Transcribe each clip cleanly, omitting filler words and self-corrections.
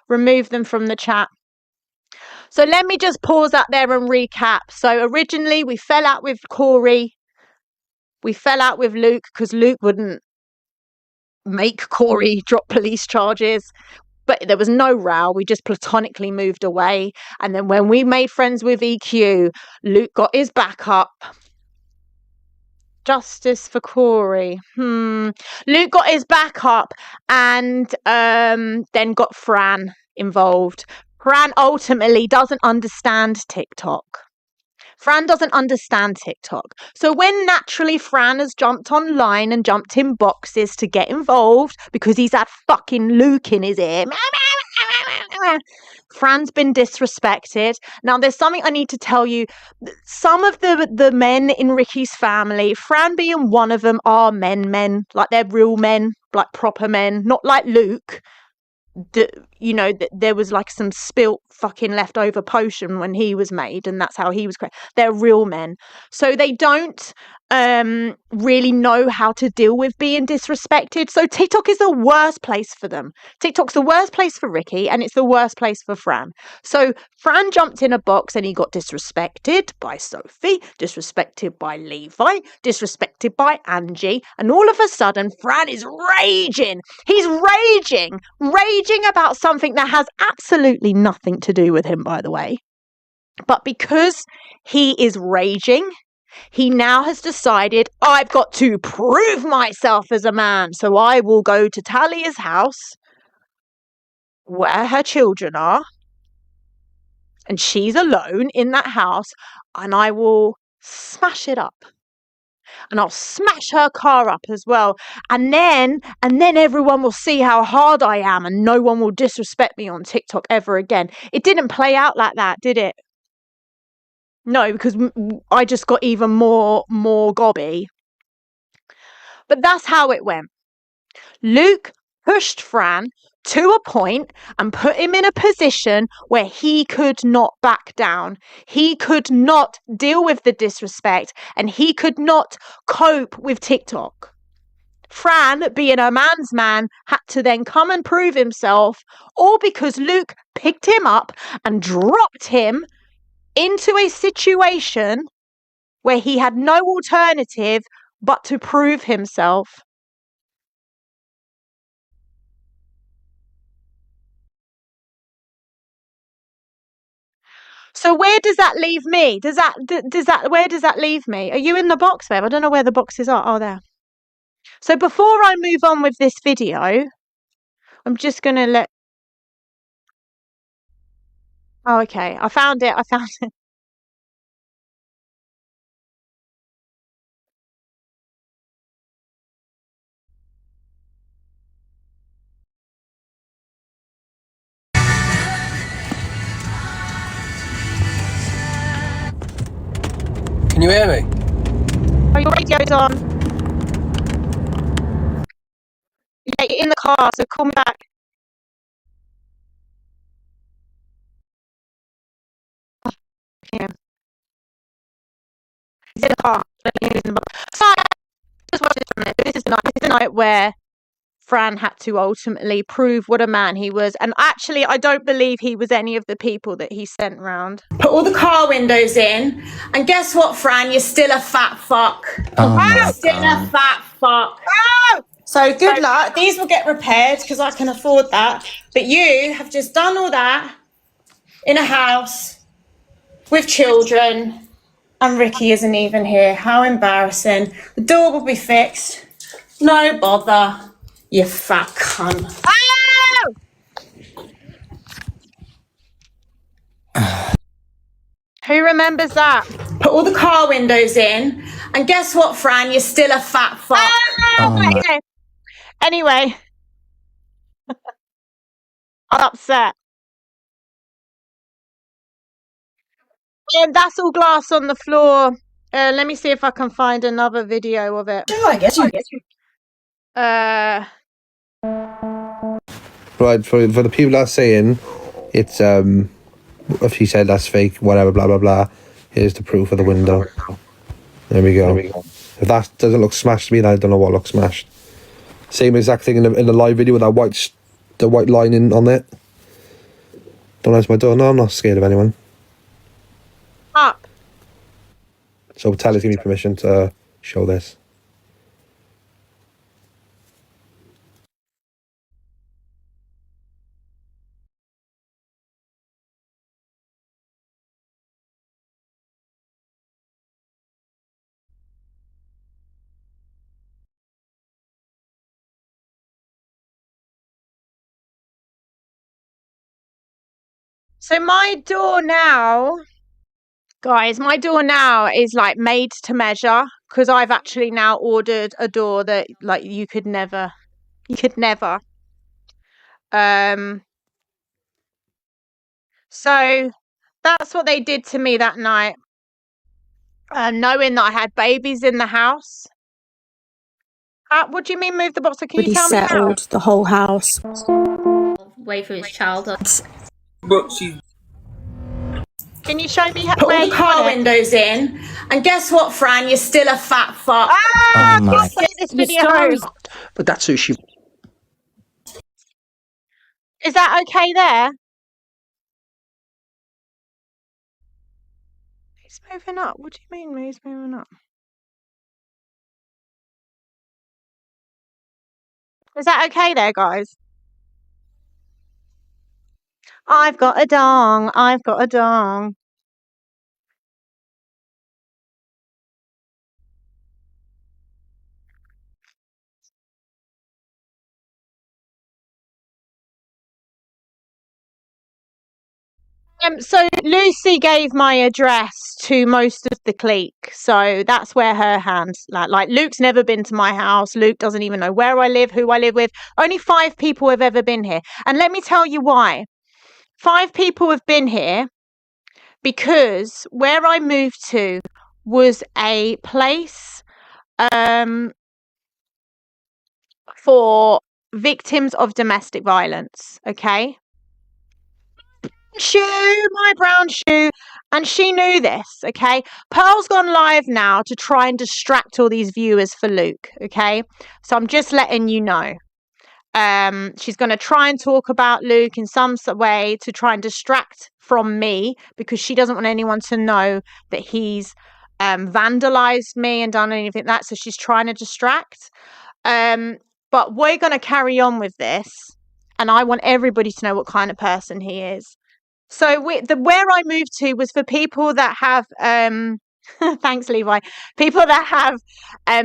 remove them from the chat. So let me just pause that there and recap. So originally we fell out with Corey. We fell out with Luke because Luke wouldn't make Corey drop police charges. But there was no row. We just platonically moved away. And then when we made friends with EQ, Luke got his back up. Justice for Corey. Luke got his back up and then got Fran involved. Fran ultimately doesn't understand TikTok. Fran doesn't understand TikTok. So when naturally Fran has jumped online and jumped in boxes to get involved because he's had fucking Luke in his ear, Fran's been disrespected. Now there's something I need to tell you. Some of the men in Ricky's family, Fran being one of them, are men, like they're real men, like proper men, not like Luke. There was like some spilt fucking leftover potion when he was made, and that's how he was created. They're real men, so they don't really know how to deal with being disrespected. So TikTok is the worst place for them. TikTok's the worst place for Ricky, and it's the worst place for Fran. So Fran jumped in a box and he got disrespected by Sophie, disrespected by Levi, disrespected by Angie, and all of a sudden Fran is raging. He's raging about something that has absolutely nothing to do with him, by the way. But because he is raging, he now has decided, I've got to prove myself as a man. So I will go to Talia's house where her children are, and she's alone in that house, and I will smash it up. And I'll smash her car up as well. And then everyone will see how hard I am, and no one will disrespect me on TikTok ever again. It didn't play out like that, did it? No, because I just got even more gobby. But that's how it went. Luke pushed Fran to a point and put him in a position where he could not back down. He could not deal with the disrespect, and he could not cope with TikTok. Fran, being a man's man, had to then come and prove himself, all because Luke picked him up and dropped him into a situation where he had no alternative but to prove himself. So where does that leave me? Where does that leave me? Are you in the box, babe? I don't know where the boxes are. Oh, there. So before I move on with this video, I'm just going to let... Oh, okay. I found it. Can you hear me? Oh, your radio's on. Yeah, you're in the car, so call me back. Yeah. He's in the car. So, just watch this for a minute. This is the night where Fran had to ultimately prove what a man he was. And actually, I don't believe he was any of the people that he sent round. Put all the car windows in. And guess what, Fran? You're still a fat fuck. You're still a fat fuck. So good luck. These will get repaired because I can afford that. But you have just done all that in a house with children. And Ricky isn't even here. How embarrassing. The door will be fixed. No bother. You fat cunt. Oh! Who remembers that? Put all the car windows in. And guess what, Fran? You're still a fat fuck. Okay. Anyway. I'm upset. And that's all glass on the floor. Let me see if I can find another video of it. I guess you. Right, for the people that are saying it's if he said that's fake, whatever, blah blah blah, here's the proof of the window. There we go. If that doesn't look smashed to me, then I don't know what looks smashed. Same exact thing in the live video with that white the white lining on it. Don't answer my door. No, I'm not scared of anyone. Up. So Talia's giving me permission to show this. So my door now, guys, my door now is like made to measure because I've actually now ordered a door that like you could never. So that's what they did to me that night. Knowing that I had babies in the house. What do you mean move the boxer? Can you tell me how? Settled the whole house. Way through his childhood. But she. Can you show me Put where all you the car want it? windows in, and guess what, Fran? You're still a fat fuck. Ah, Oh my please play this Your video. story. But that's who she. Is that okay there? He's moving up. What do you mean he's moving up? Is that okay there, guys? I've got a dong. I've got a dong. So Lucy gave my address to most of the clique, so that's where her hands like Luke's never been to my house. Luke doesn't even know where I live, who I live with. Only 5 people have ever been here, and let me tell you why. 5 people have been here because where I moved to was a place for victims of domestic violence. Okay. My brown shoe, and she knew this. Okay, Pearl's gone live now to try and distract all these viewers for Luke. Okay, so I'm just letting you know. She's going to try and talk about Luke in some way to try and distract from me because she doesn't want anyone to know that he's vandalized me and done anything like that. So she's trying to distract. But we're going to carry on with this, and I want everybody to know what kind of person he is. So where I moved to was for people that have thanks Levi, people that have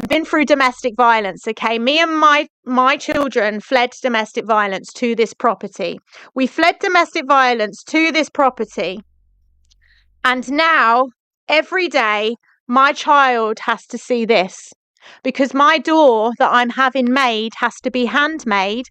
been through domestic violence. Okay, me and my children fled domestic violence to this property. We fled domestic violence to this property, and now every day my child has to see this because my door that I'm having made has to be handmade,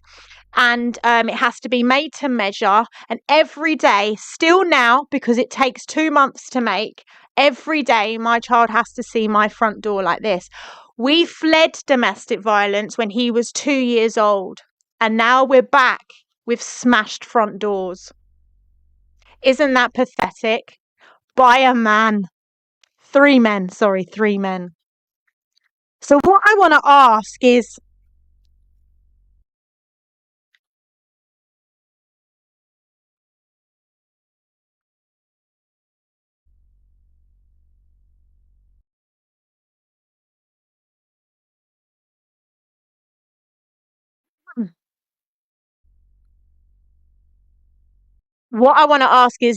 and it has to be made to measure. And every day, still now, because it takes 2 months to make, every day my child has to see my front door like this. We fled domestic violence when he was 2 years old, and now we're back with smashed front doors. Isn't that pathetic? By a man. 3 men, sorry, 3 men. So what I want to ask is,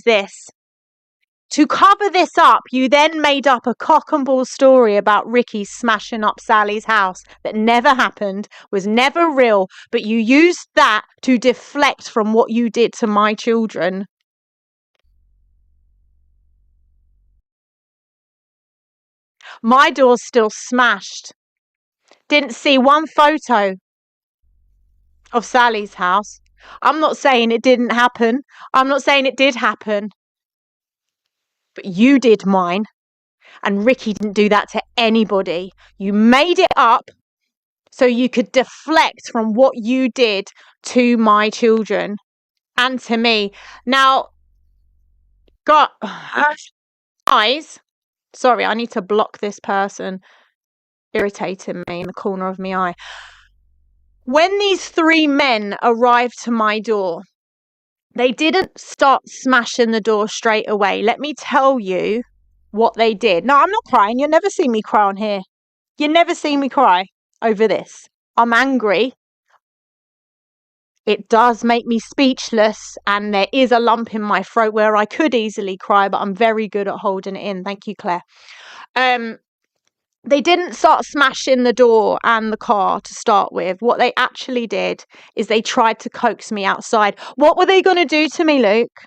this. To cover this up, you then made up a cock and ball story about Ricky smashing up Sally's house that never happened, was never real, but you used that to deflect from what you did to my children. My door's still smashed. Didn't see one photo of Sally's house. I'm not saying it didn't happen. I'm not saying it did happen. But you did mine. And Ricky didn't do that to anybody. You made it up so you could deflect from what you did to my children and to me. Now, guys, sorry, I need to block this person irritating me in the corner of my eye. When these three men arrived to my door, they didn't start smashing the door straight away. Let me tell you what they did. No, I'm not crying. You'll never see me cry on here. You never see me cry over this. I'm angry. It does make me speechless, and there is a lump in my throat where I could easily cry, but I'm very good at holding it in. Thank you, Claire. They didn't start smashing the door and the car to start with. What they actually did is they tried to coax me outside. What were they going to do to me, Luke?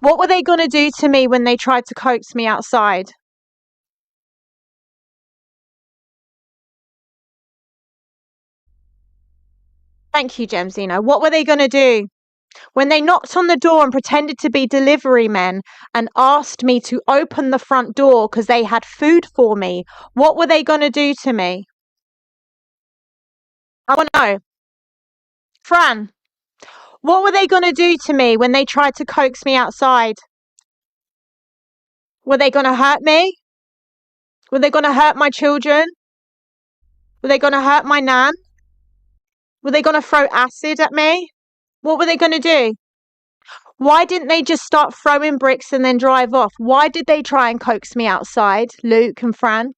What were they going to do to me when they tried to coax me outside? Thank you, Gemzino. What were they going to do? When they knocked on the door and pretended to be delivery men and asked me to open the front door because they had food for me, what were they going to do to me? I want to know. Fran, what were they going to do to me when they tried to coax me outside? Were they going to hurt me? Were they going to hurt my children? Were they going to hurt my nan? Were they going to throw acid at me? What were they going to do? Why didn't they just start throwing bricks and then drive off? Why did they try and coax me outside, Luke and Fran?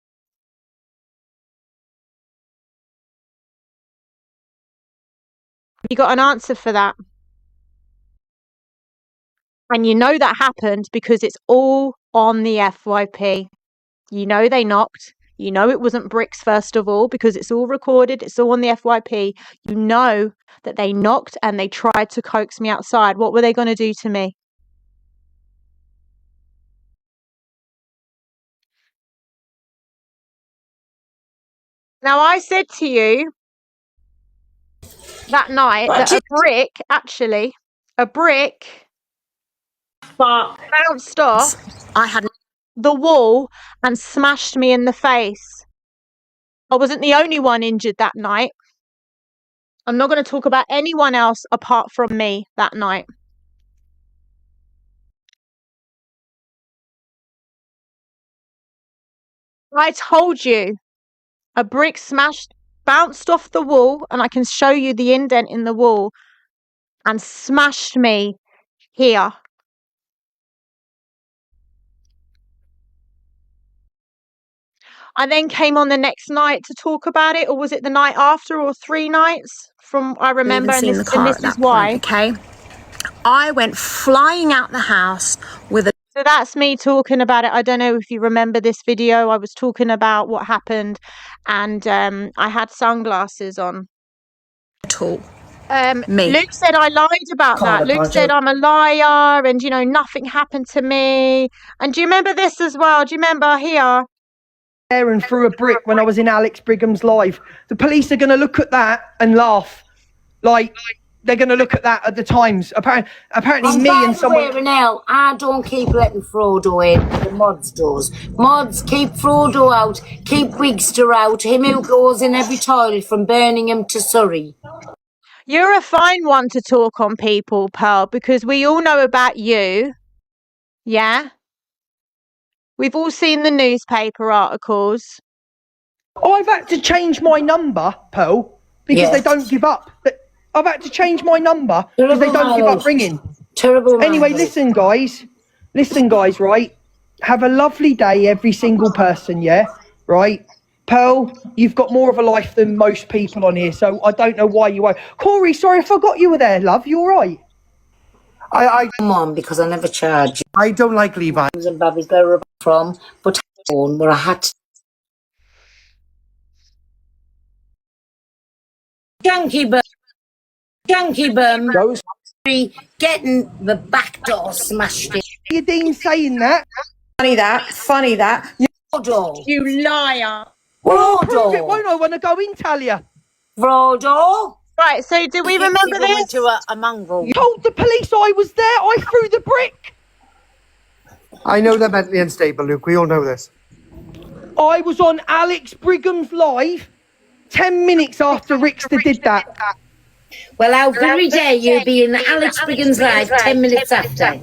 You got an answer for that? And you know that happened because it's all on the FYP. You know they knocked. You know it wasn't bricks, first of all, because it's all recorded. It's all on the FYP. You know that they knocked and they tried to coax me outside. What were they going to do to me? Now, I said to you that night that a brick bounced off the wall and smashed me in the face. I wasn't the only one injured that night. I'm not going to talk about anyone else apart from me that night. I told you a brick bounced off the wall, and I can show you the indent in the wall, and smashed me here. I then came on the next night to talk about it, or was it the night after, or 3 nights from I remember, and this is why. Okay, I went flying out the house with a. So that's me talking about it. I don't know if you remember this video. I was talking about what happened, and I had sunglasses on. Luke said I lied about that. Luke said I'm a liar, and nothing happened to me. And do you remember this as well? Do you remember here? And threw a brick when I was in Alex Brigham's live. The police are going to look at that and laugh. Like, they're going to look at that at the Times. Apparently me and someone... Now, I don't keep letting Frodo in the Mods doors. Mods, keep Frodo out. Keep Wigster out. Him who goes in every toilet from Birmingham to Surrey. You're a fine one to talk on people, Pearl, because we all know about you. Yeah? We've all seen the newspaper articles. I've had to change my number, Pearl, because they don't give up. I've had to change my number because they don't give up ringing. Terrible. Anyway, listen, guys, right? Have a lovely day, every single person, yeah? Right? Pearl, you've got more of a life than most people on here, so I don't know why you won't. Corey, sorry, I forgot you were there, love. You all right? Come on, because I never charge. I don't like Levi. And Bobby go from, but where I had to. Janky bum. Those Getting the back door smashed in. You Dean saying that? Funny that. Frodo. You liar. Prove it, won't I want to go in, Talia? Frodo. Right, so do we remember this? Went to a mongrel. You told the police I was there. I threw the brick. I know they're mentally unstable, Luke. We all know this. I was on Alex Brigham's live 10 minutes after Rickster did that. Well, how very dare you be in Alex Brigham's live 10 minutes after?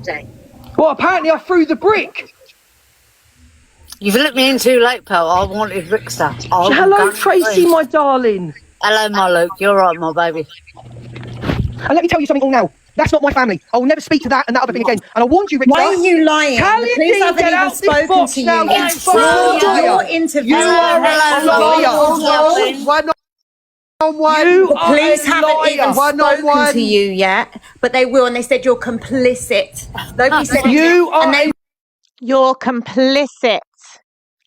Well, apparently I threw the brick. You've looked me in too late, pal. I wanted Rickster. Hello, Tracy, my darling. Hello, my Luke. You're right, my baby. And let me tell you something all now. That's not my family. I will never speak to that and that other thing again. And I warned you, Richter. Why are you lying? Talia The police Dean, haven't get even out this spoken box to you now, yet. you fucking liar. You're interviewing. You are a Hello, liar. One on one. You The are police a haven't liar. even One on spoken one. to you yet, but they will, and they said you're complicit. Nobody said You are and they You're complicit.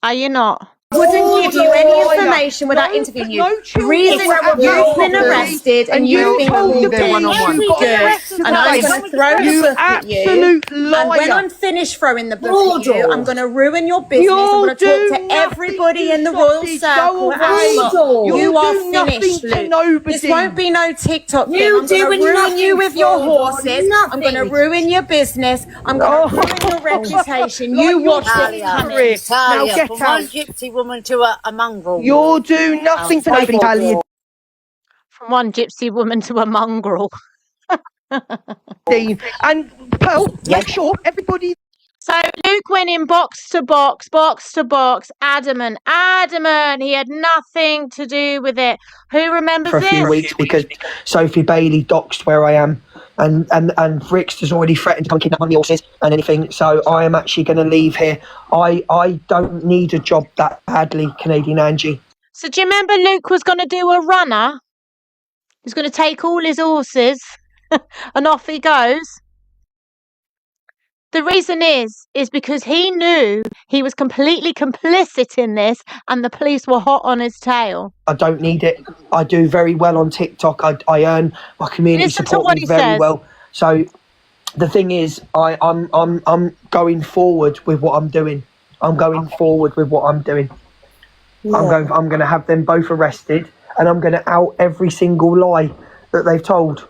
Are you not? wouldn't give you any liar. information without No, interviewing you. no The children reason were at you've your been property, arrested and and you've you been told called the the police police, you got good, arrested and I'm today. going to throw You the book at you. absolute And when liar. I'm finished throwing the book at you, I'm going to ruin your business. You'll I'm going to do talk to nothing, everybody you in the royal sausage. circle. Go away. You You'll are do nothing finished, to Luke. nobody. This won't be no TikTok thing. You I'm going to doing ruin nothing, you with your Flora, horses. I'm going to nothing. ruin your business. I'm going to ruin your reputation. Like You your watch this Talia, coming. Now Talia, get from one out. gypsy woman to a mongrel. You'll do nothing to nobody, Talia From one gypsy woman to a mongrel. Dean. And Pearl, make sure everybody. So Luke went in box to box, adamant. He had nothing to do with it. Who remembers For a few this? weeks because Sophie Bailey doxed where I am, and Rix has already threatened to come kidnap one of the horses and anything. So I am actually going to leave here. I don't need a job that badly, Canadian Angie. So do you remember Luke was going to do a runner? He was going to take all his horses and off he goes. The reason is because he knew he was completely complicit in this and the police were hot on his tail. I don't need it. I do very well on TikTok. I earn my community Listen to support what me he very says. well. So the thing is, I'm going forward with what I'm doing. I'm going forward with what I'm doing. I'm going to have them both arrested, and I'm going to out every single lie that they've told.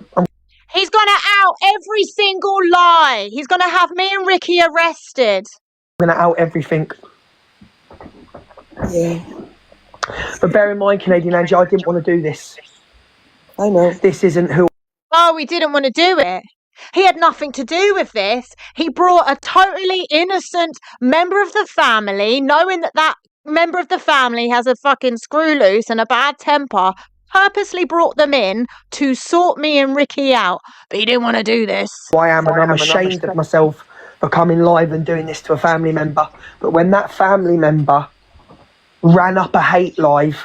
He's going to out every single lie. He's going to have me and Ricky arrested. I'm going to out everything. Yeah, But bear in mind, Canadian Angie, I didn't want to do this. I know. This isn't who. Oh, he didn't want to do it. He had nothing to do with this. He brought a totally innocent member of the family, knowing that that member of the family has a fucking screw loose and a bad temper, purposely brought them in to sort me and Ricky out. But he didn't want to do this. I am, and I'm ashamed of myself for coming live and doing this to a family member. But when that family member ran up a hate live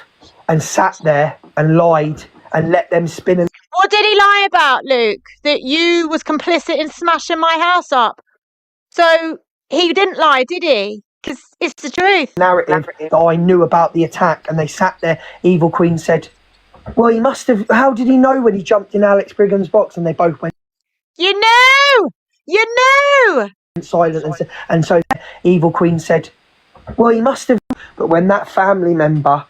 and sat there and lied and let them spin and What did he lie about, Luke? That you was complicit in smashing my house up. So he didn't lie, did he? Because it's the truth. narrative that I knew about the attack, and they sat there. Evil Queen said, well, he must have, how did he know when he jumped in Alex Brigham's box? And they both went You knew! You knew! silent, and so Evil Queen said, well, he must have. But when that family member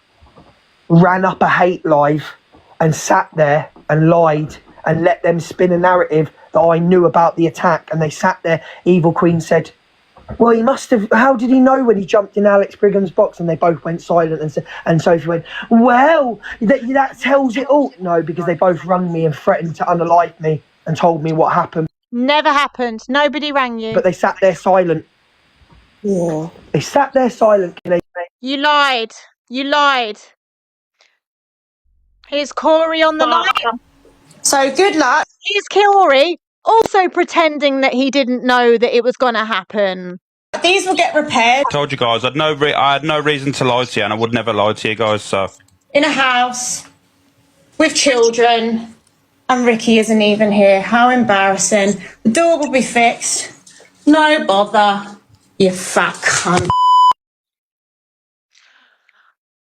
ran up a hate live and sat there and lied and let them spin a narrative that I knew about the attack, and they sat there, Evil Queen said, well, he must have, how did he know when he jumped in Alex Brigham's box? And they both went silent, and Sophie went, well, that tells it all. No, because they both rung me and threatened to unalive me and told me what happened. Never happened. Nobody rang you. But they sat there silent. Yeah. They sat there silent. You lied. You lied. Here's Corey on the line. So good luck. Here's Corey also pretending that he didn't know that it was going to happen. These will get repaired Told you guys, I had no reason to lie to you, and I would never lie to you guys. So in a house with children, and Ricky isn't even here. How embarrassing. The door will be fixed. No bother. You fat cunt.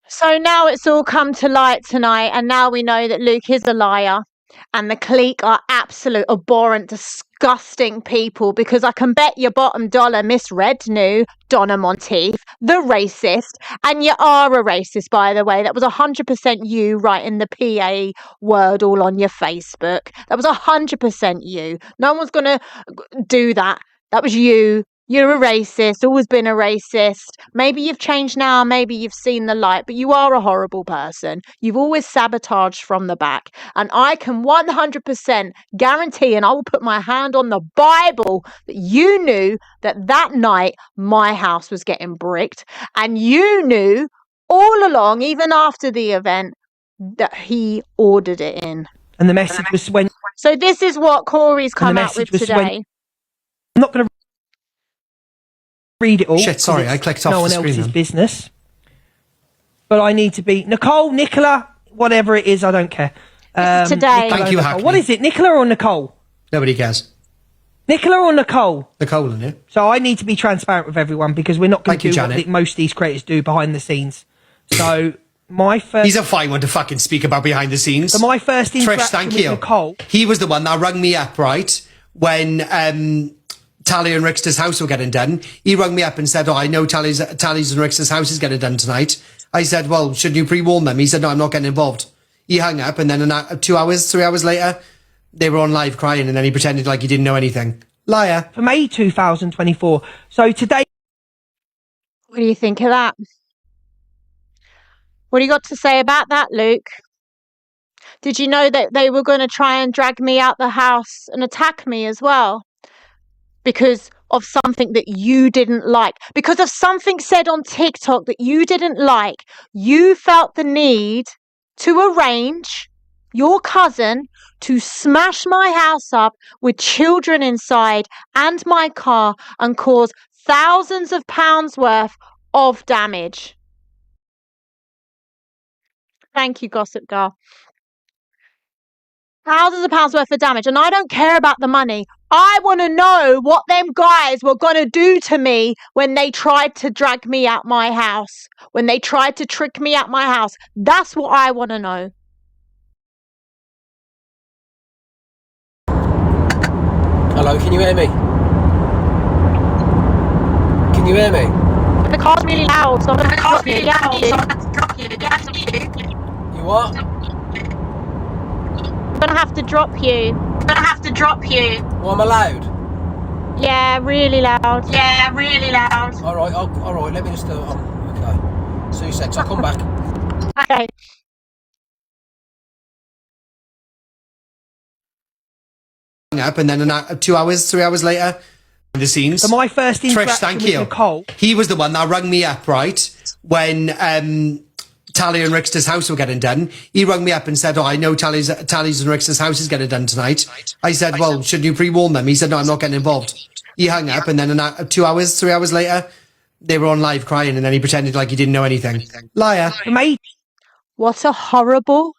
So now it's all come to light tonight, and now we know that Luke is a liar and the clique are absolute abhorrent, disgusting people, because I can bet your bottom dollar Miss Red knew Donna Monteith, the racist, and you are a racist, by the way. That was 100% you writing the PA word all on your Facebook. That was 100% you. No one's going to do that. That was you. You're a racist, always been a racist. Maybe you've changed now, maybe you've seen the light, but you are a horrible person. You've always sabotaged from the back. And I can 100% guarantee, and I will put my hand on the Bible, that you knew that that night my house was getting bricked. And you knew all along, even after the event, that he ordered it in. And the message was when. So this is what Corey's come out with today. I'm not going to read it all. Shit, sorry, I clicked off no the one screen else's then. business. But I need to be Nicole, Nicola, whatever it is, I don't care. Today. Thank you, Hackney. What is it, Nicola or Nicole? Nobody cares. Nicola or Nicole? Nicole in it. So I need to be transparent with everyone because we're not going Thank to you, do what Janet. most of these creators do behind the scenes. So my first. He's a fine one to fucking speak about behind the scenes. So my first Trish, interaction thank with you. Nicole. He was the one that rung me up, right, when Talia and Rickster's house were getting done. He rung me up and said, I know Tally's and Rickster's house is getting done tonight. I said, well, shouldn't you pre-warn them? He said, no, I'm not getting involved. He hung up, and then 3 hours later, they were on live crying, and then he pretended like he didn't know anything. Liar. For May 2024. So today. What do you think of that? What do you got to say about that, Luke? Did you know that they were going to try and drag me out the house and attack me as well? Because of something that you didn't like. Because of something said on TikTok that you didn't like. You felt the need to arrange your cousin to smash my house up with children inside and my car and cause thousands of pounds worth of damage. Thank you, Gossip Girl. Thousands of pounds worth of damage, and I don't care about the money. I want to know what them guys were going to do to me when they tried to drag me out my house, when they tried to trick me out my house. That's what I want to know. Hello, can you hear me? Can you hear me? The car's really loud, so I'm going to drop you. You what? I'm going to have to drop you. Well, I'm allowed. Yeah, really loud. All right. Let me just. Okay. 2 seconds. I'll come back. Okay. Up, and then 3 hours later, the scenes. So my first interaction Trish, thank with you. Nicole. He was the one that rung me up, right, when Talia and Rickster's house were getting done. He rung me up and said, I know Tally's and Rickster's house is getting done tonight. I said, well, shouldn't you pre-warn them? He said, no, I'm not getting involved. He hung up, and then 3 hours later, they were on live crying, and then he pretended like he didn't know anything. Liar. What a horrible,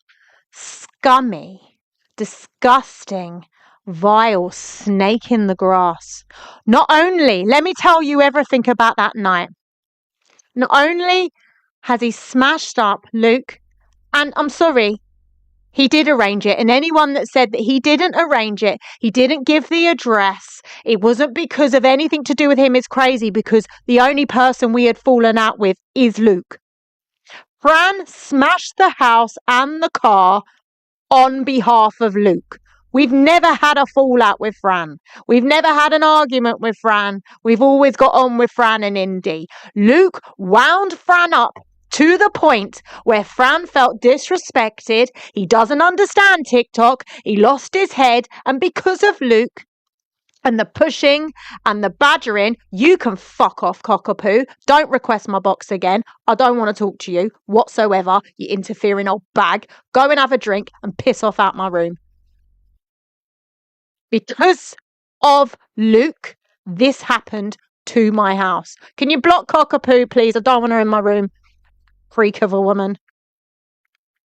scummy, disgusting, vile snake in the grass. Not only, let me tell you everything about that night. Not only has he smashed up Luke, and I'm sorry, he did arrange it. And anyone that said that he didn't arrange it, he didn't give the address, it wasn't because of anything to do with him, is crazy, because the only person we had fallen out with is Luke. Fran smashed the house and the car on behalf of Luke. We've never had a fallout with Fran. We've never had an argument with Fran. We've always got on with Fran and Indy. Luke wound Fran up to the point where Fran felt disrespected. He doesn't understand TikTok. He lost his head. And because of Luke and the pushing and the badgering, you can fuck off, cockapoo. Don't request my box again. I don't want to talk to you whatsoever, you interfering old bag. Go and have a drink and piss off out my room. Because of Luke, this happened to my house. Can you block cockapoo, please? I don't want her in my room. Freak of a woman.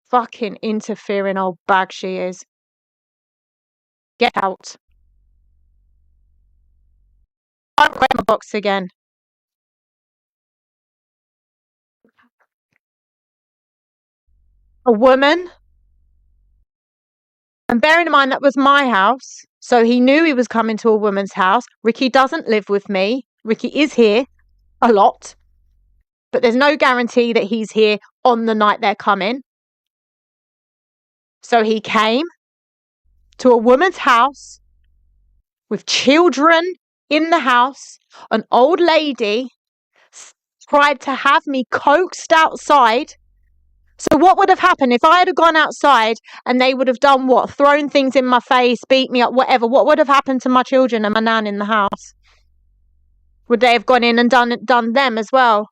Fucking interfering old bag she is. Get out. I don't request my box again. A woman. And bearing in mind that was my house, so he knew he was coming to a woman's house. Ricky doesn't live with me. Ricky is here a lot, but there's no guarantee that he's here on the night they're coming. So he came to a woman's house with children in the house. An old lady tried to have me coaxed outside. So what would have happened if I had gone outside and they would have done what? Thrown things in my face, beat me up, whatever. What would have happened to my children and my nan in the house? Would they have gone in and done them as well?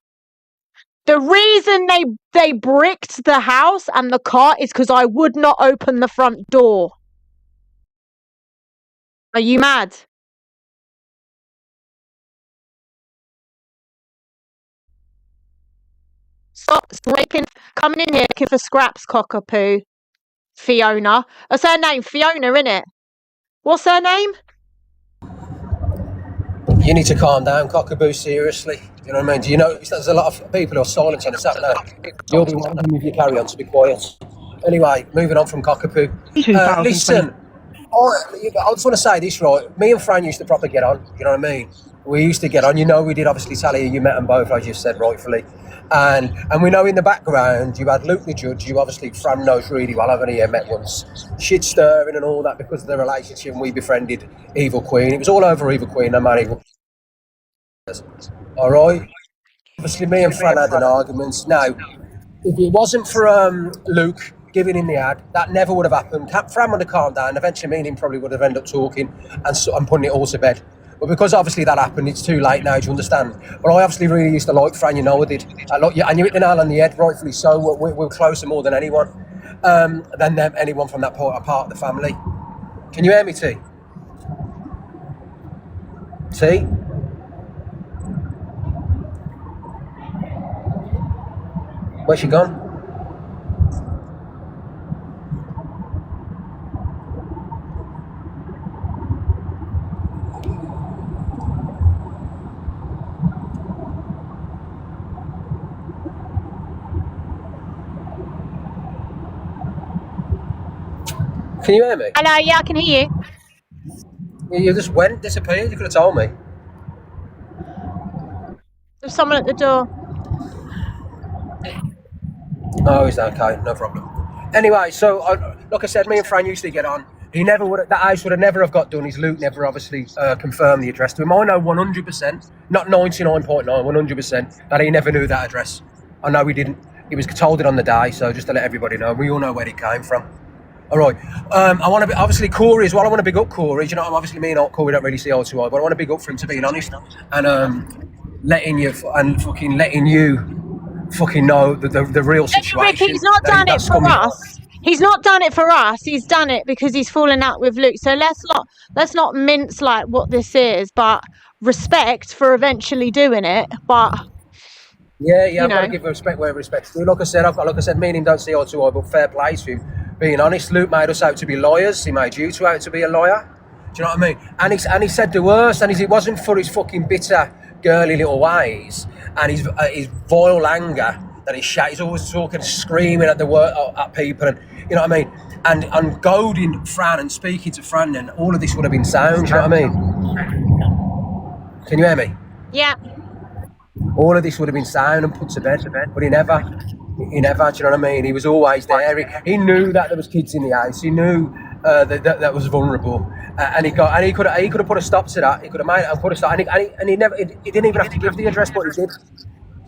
The reason they bricked the house and the car is because I would not open the front door. Are you mad? Stop scraping, coming in here looking for scraps, cockapoo. Fiona. That's her name, Fiona, innit? What's her name? You need to calm down, cockaboo, seriously. You know what I mean? Do you know there's a lot of people who are silent on this app now? You'll be one of them if you carry on, so be quiet. Anyway, moving on from cockapoo. Listen, I just want to say this, right? Me and Fran used to proper get on, you know what I mean? We used to get on. You know, we did obviously Talia, you met them both, as you said rightfully. And we know in the background you had Luke the judge, you obviously Fran knows really well, haven't he? Met once. Shit stirring and all that because of the relationship, and we befriended Evil Queen. It was all over Evil Queen, no matter Evil. Alright? Obviously me and Fran had an argument. Now, if it wasn't for Luke giving him the ad, that never would have happened. Fran would have calmed down. Eventually me and him probably would have ended up talking and putting it all to bed. But because obviously that happened, it's too late now, do you understand? But I obviously really used to like Fran, you know I did. And you hit the nail on the head, rightfully so. We're closer more than anyone. Than anyone from that part of the family. Can you hear me, T? T? Where's she gone? Can you hear me? Hello, yeah, I can hear you. You just disappeared. You could have told me. There's someone at the door. Oh, is that okay? No problem. Anyway, so like I said, me and Fran used to get on. He never would. That house would have never have got done. His Luke never obviously confirmed the address to him. I know 100%, not 99.9, 100% that he never knew that address. I know he didn't. He was told it on the day. So just to let everybody know, we all know where it came from. All right. I want to be obviously Corey as well. I want to big up Corey. You know, obviously me and Corey don't really see eye to eye, but I want to big up for him to being honest and letting you fucking know the real situation. Rick, he's not done it for us. He's not done it for us. He's done it because he's fallen out with Luke. So let's not mince like what this is, but respect for eventually doing it. But yeah, I've got to give respect where respect's due. Like I said, me and him don't see eye to eye, but fair play to him. Being honest, Luke made us out to be lawyers. He made you two out to be a lawyer. Do you know what I mean? And he said the worst, and it wasn't for his fucking bitter, girly little ways and his vile anger that he's always talking, screaming at at people, and you know what I mean. And goading Fran and speaking to Fran, and all of this would have been sound. Do you know what I mean? Can you hear me? Yeah. All of this would have been sound and put to bed, but he never. Do you know what I mean? He was always there. He knew that there was kids in the house. He knew that was vulnerable, and he could have put a stop to that. He could have made it and put a stop, and he didn't even have to give the address, but he did.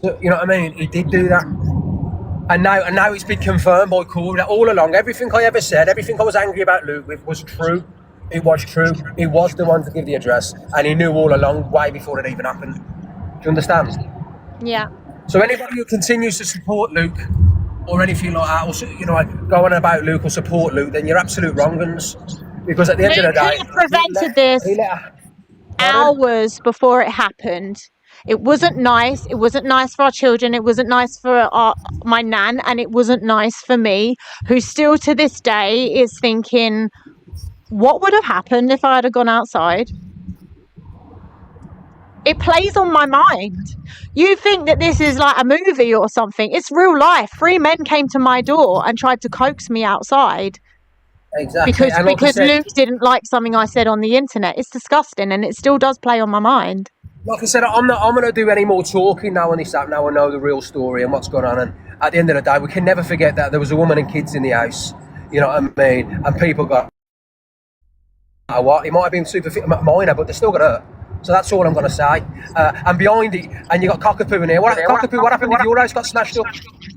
So, you know what I mean? He did do that, and now it's been confirmed by Corey that all along, everything I ever said, everything I was angry about Luke with was true. It was true. He was the one to give the address, and he knew all along, way before it even happened. Do you understand? Yeah. So anybody who continues to support Luke or anything like that, or you know, go on about Luke or support Luke, then you're absolute wrong-uns. Because at the end of the day, Luke could have prevented this hours before it happened. It wasn't nice. It wasn't nice for our children. It wasn't nice for my nan, and it wasn't nice for me, who still to this day is thinking, what would have happened if I had gone outside? It plays on my mind. You think that this is like a movie or something. It's real life. 3 men came to my door and tried to coax me outside. Exactly. Because Luke didn't like something I said on the internet. It's disgusting, and it still does play on my mind. Like I said, I'm going to do any more talking now on this app. Now I know the real story and what's going on. And at the end of the day, we can never forget that there was a woman and kids in the house. You know what I mean? And people got what? It might have been super minor, but they still got hurt. So that's all I'm going to say. And behind it, and you got Cockapoo in here. What happened if your house got smashed up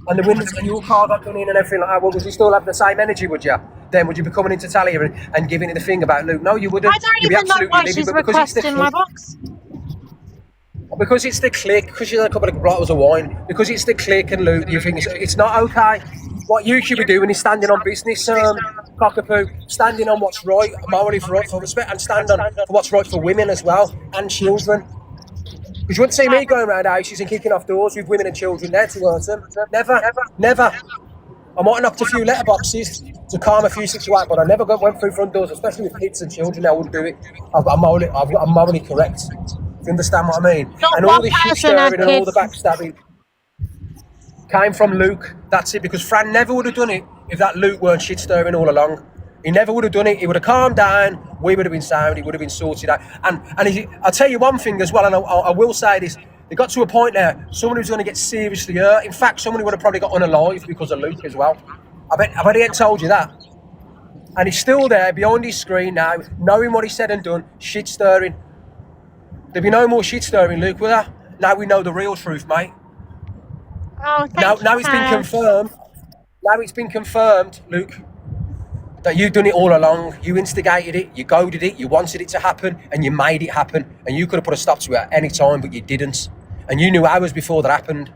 and the windows and your car got done in and everything like that? Well, would you still have the same energy, would you? Then would you be coming into Talia and giving it the thing about Luke? No, you wouldn't. I don't even know why she's requesting my box. Because it's the click, because she's had a couple of bottles of wine, because it's the click and Luke, you think it's not okay. What you should be doing is standing on business, cockapoo, standing on what's right, morally for respect, and stand on for what's right for women as well, and children. Because you wouldn't see me going around houses and kicking off doors with women and children there to hurt them. Never. I might have knocked a few letterboxes to calm a few situations, but I never went through front doors, especially with kids and children. I wouldn't do it. I'm morally correct. You understand what I mean? Not And all one this shit person had stirring and all the kids. backstabbing came from Luke. That's it. Because Fran never would have done it if that Luke weren't shit stirring all along. He never would have done it. He would have calmed down. We would have been sound. He would have been sorted out. And I'll tell you one thing as well, and I will say this. They got to a point there, someone who's going to get seriously hurt. In fact, someone who would have probably got unalive because of Luke as well. I bet he ain't told you that. And he's still there behind his screen now, knowing what he said and done, shit stirring. There'll be no more shit stirring, Luke, will there? Now we know the real truth, mate. Oh, thank you, Now it's been Paz. confirmed. Now it's been confirmed, Luke, that you've done it all along. You instigated it, you goaded it, you wanted it to happen, and you made it happen. And you could have put a stop to it at any time, but you didn't. And you knew hours before that happened.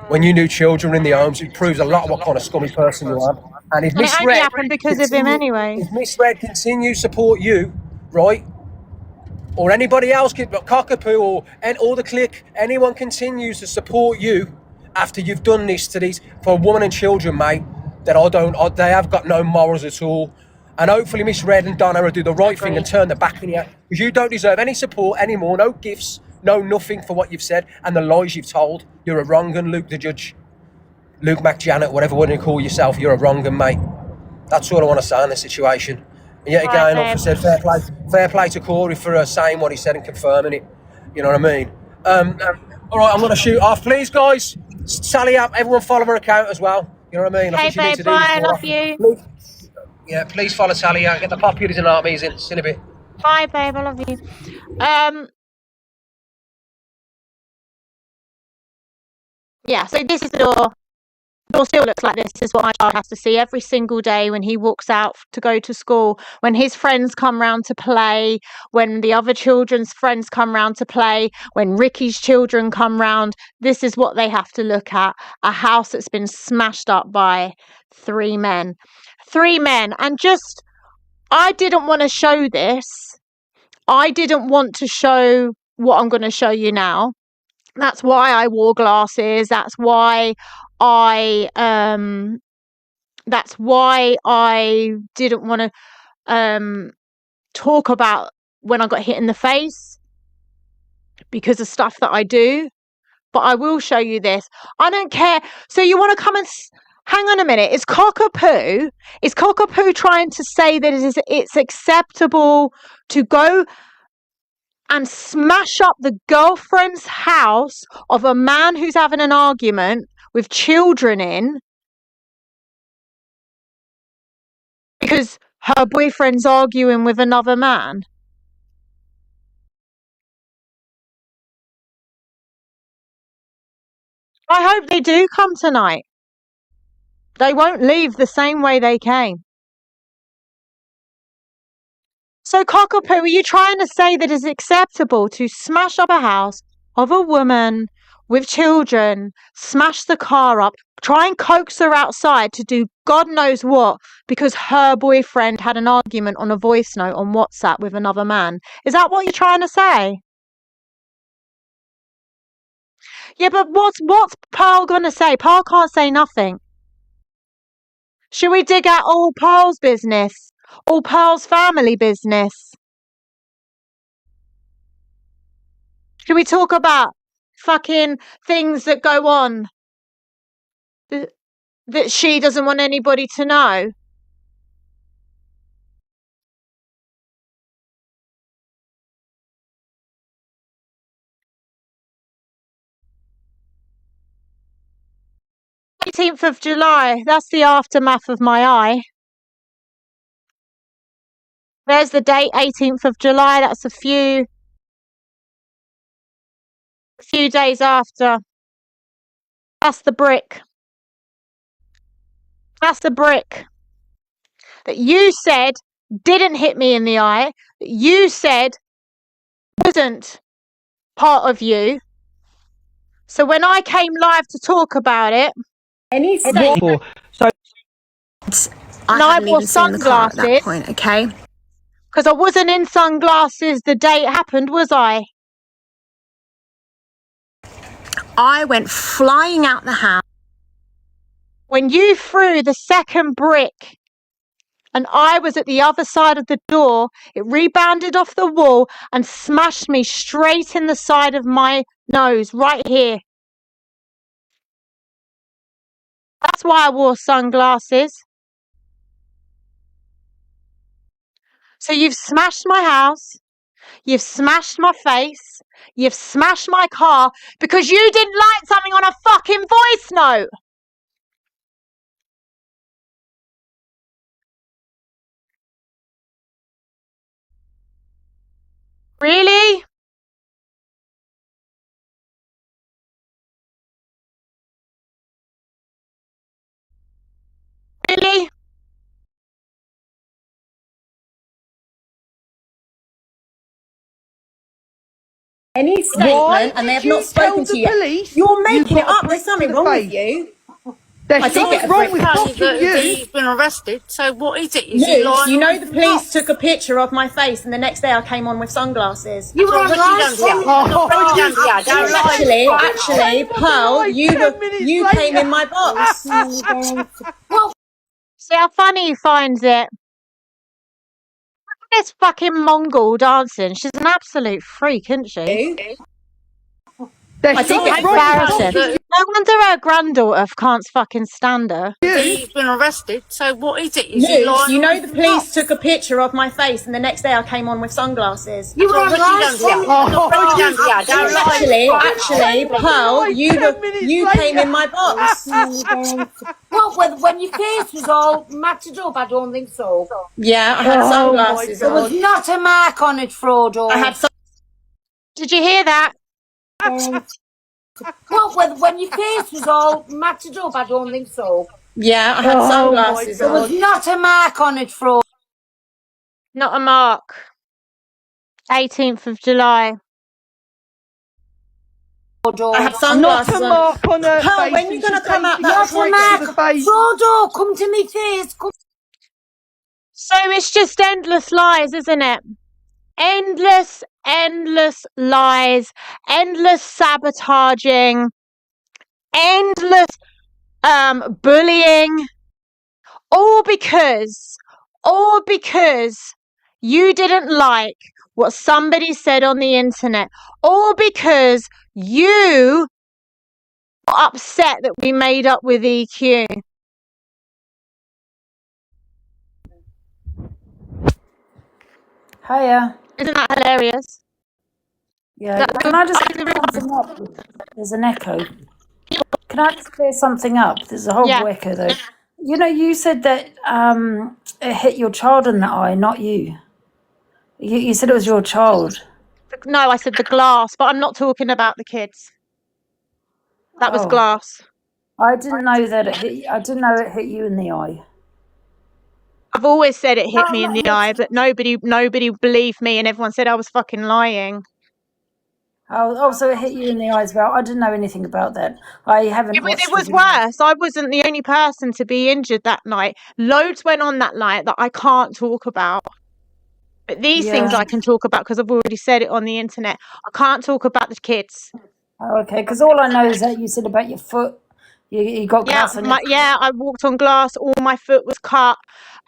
When you knew children were in the homes, it proves a lot of what kind of scummy person you are. And if And it only misread, happened because of him anyway. if misread continue to support you, right? Or anybody else, cockapoo or the clique, anyone continues to support you after you've done this to these for women and children, mate, that they have got no morals at all. And hopefully Miss Red and Donna will do the right thing and turn their back on you, because you don't deserve any support anymore, no gifts, no nothing for what you've said and the lies you've told. You're a wrong un, Luke the Judge, Luke McJanet, whatever one you call yourself, you're a wrong un, mate. That's all I want to say in this situation. And yet again, like I said, fair play to Corey for saying what he said and confirming it. You know what I mean? All right, I'm going to shoot off. Please, guys, Talia, everyone follow her account as well. You know what I mean? Hey, babe, bye, I love you. Yeah, please follow Talia. Get the populares and armies in. See you in a bit. Bye, babe, I love you. Yeah, so this is the door. The door still looks like this. This is what my child has to see every single day when he walks out to go to school, when his friends come round to play, when the other children's friends come round to play, when Ricky's children come round. This is what they have to look at. A house that's been smashed up by 3 men. 3 men. And just, I didn't want to show this. I didn't want to show what I'm going to show you now. That's why I wore glasses. That's why I didn't want to talk about when I got hit in the face because of stuff that I do. But I will show you this. I don't care. So you want to come and hang on a minute. Is Cockapoo trying to say that it's acceptable to go and smash up the girlfriend's house of a man who's having an argument with children in because her boyfriend's arguing with another man? I hope they do come tonight. They won't leave the same way they came. So, Cockapoo, are you trying to say that it's acceptable to smash up a house of a woman with children, smash the car up, try and coax her outside to do God knows what because her boyfriend had an argument on a voice note on WhatsApp with another man? Is that what you're trying to say? Yeah, but what's Pearl going to say? Pearl can't say nothing. Should we dig out all Pearl's business? All Pearl's family business? Should we talk about fucking things that go on that she doesn't want anybody to know? of July. That's the aftermath of my eye. There's the date, 18th of July. That's a few days after. That's the brick. That's the brick that you said didn't hit me in the eye, that you said wasn't part of you, So when I came live to talk about it, Any statement. So and I wore sunglasses okay? because I wasn't in sunglasses the day it happened, was I? I went flying out the house. When you threw the second brick and I was at the other side of the door, it rebounded off the wall and smashed me straight in the side of my nose, right here. That's why I wore sunglasses. So you've smashed my house, you've smashed my face, you've smashed my car because you didn't like something on a fucking voice note. Really? Really? Any statement, Why and they have did not you tell spoken to the you yet. police You're you making it got a up. brick There's something to the wrong with face? you. There's I did something get a wrong brick. with Tell you fucking that you. he's been arrested. So what is it? Is he Luke, lying? you or know is the he police not? took a picture of my face, and the next day I came on with sunglasses. You were Well, on what you live done, 10 dear? minutes. What you done, dear? Don't lie. Actually, Pearl, Like 10 minutes you came later. in my box. See how funny he finds it? This fucking Mongol dancing. She's an absolute freak, isn't she? There's I did something get a wrong brick. with Embarrassing. fucking No wonder her granddaughter can't fucking stand her. you. He's been arrested. So what is it? Is he Luke, lying? you or know is the he police not? took a picture of my face, and the next day I came on with sunglasses. You were Well, on what you live done, 10 dear? minutes. What you done, dear? Don't lie. Actually, Pearl, Like 10 minutes you later. came in my box. Well, when your face was all matted up, I don't think so. Yeah, I had Oh, sunglasses my There was on. not a mark on it, Frodo. I had Did you hear that? Well, when your face was all matted up, I don't think so. Yeah, I had Oh, sunglasses my There was on. not a mark on it, Frodo. Not a mark. 18th of July. I had Not sunglasses a on. mark on her Pearl, face. when you and gonna she's come saying out she that got Not a bricks brick? to mark. the face. Frodo, come to me face. Come. So it's just endless lies, isn't it? Endless lies, endless sabotaging, endless bullying, all because you didn't like what somebody said on the internet, all because you got upset that we made up with EQ. Hiya. Isn't that hilarious? Yeah, can I just clear something up? There's an echo. Can I just clear something up? There's a horrible Yeah. echo though. You know, you said that it hit your child in the eye, not you. You said it was your child. No, I said the glass, but I'm not talking about the kids. That was Oh, glass. I didn't know that it hit. I didn't know it hit you in the eye. I've always said it hit No, me in not the eye, but nobody believed me, and everyone said I was fucking lying. Oh, so it hit you in the eye as well. I didn't know anything about that. I haven't watched It was the video. worse. I wasn't the only person to be injured that night. Loads went on that night that I can't talk about. But these things Yeah. I can talk about because I've already said it on the internet. I can't talk about the kids. Oh, okay, because all I know is that you said about your foot. You got Yeah, glass on your. I walked on glass. All my foot was cut,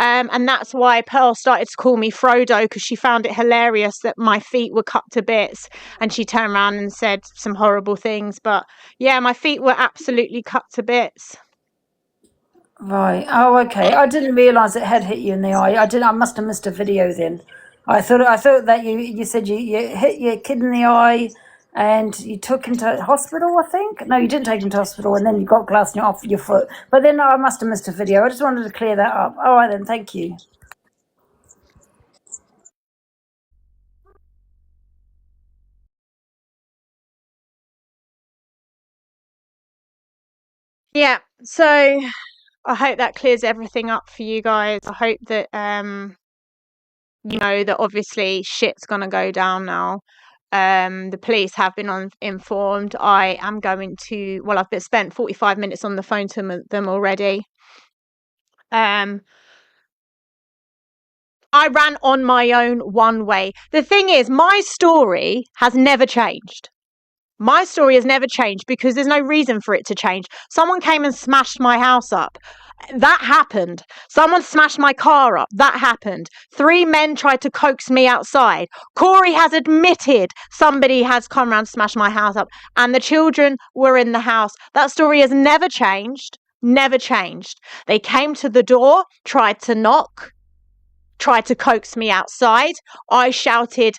and that's why Pearl started to call me Frodo because she found it hilarious that my feet were cut to bits, and she turned around and said some horrible things. But yeah, my feet were absolutely cut to bits. Right. Oh, okay. I didn't realise it had hit you in the eye. I must have missed a video then. I thought that you said you hit your kid in the eye, and you took him to hospital. I think. No, you didn't take him to hospital, and then you got glass in your foot. But then I must have missed a video. I just wanted to clear that up. All right then. Thank you. Yeah. So I hope that clears everything up for you guys. I hope that you know that obviously shit's gonna go down now. The police have been informed. I am going to. Well, I've spent 45 minutes on the phone to them already. I ran on my own one way. The thing is, my story has never changed. My story has never changed because there's no reason for it to change. Someone came and smashed my house up. That happened. Someone smashed my car up. That happened. 3 men tried to coax me outside. Corey has admitted somebody has come around and smashed my house up, and the children were in the house. That story has never changed. Never changed. They came to the door, tried to knock, tried to coax me outside. I shouted,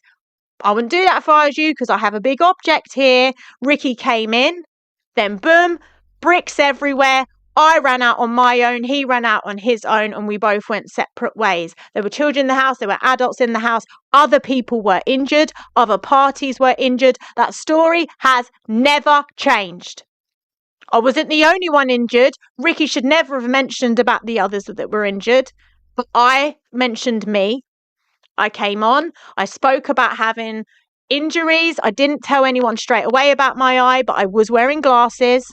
I wouldn't do that if I was you because I have a big object here. Ricky came in. Then boom, bricks everywhere. I ran out on my own, he ran out on his own, and we both went separate ways. There were children in the house, there were adults in the house, other people were injured, other parties were injured. That story has never changed. I wasn't the only one injured. Ricky should never have mentioned about the others that were injured, but I mentioned me. I came on, I spoke about having injuries. I didn't tell anyone straight away about my eye, but I was wearing glasses.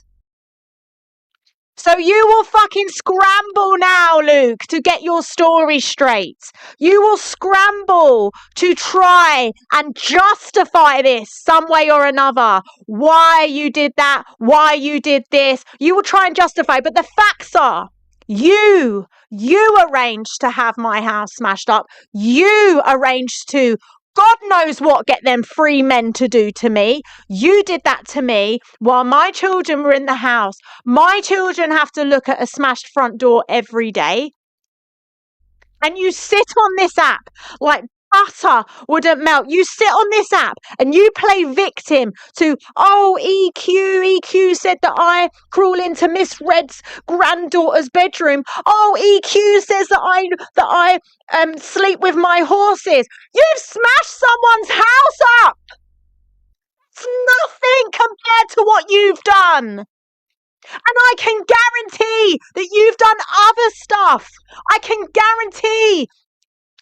So you will fucking scramble now, Luke, to get your story straight. You will scramble to try and justify this some way or another. Why you did that, why you did this. You will try and justify, but the facts are, you arranged to have my house smashed up. You arranged to, God knows what, get them 3 men to do to me. You did that to me while my children were in the house. My children have to look at a smashed front door every day. And you sit on this app like butter wouldn't melt. You sit on this app and you play victim to, oh, EQ said that I crawl into Miss Red's granddaughter's bedroom. Oh, EQ says that I sleep with my horses. You've smashed someone's house up. It's nothing compared to what you've done. And I can guarantee that you've done other stuff. I can guarantee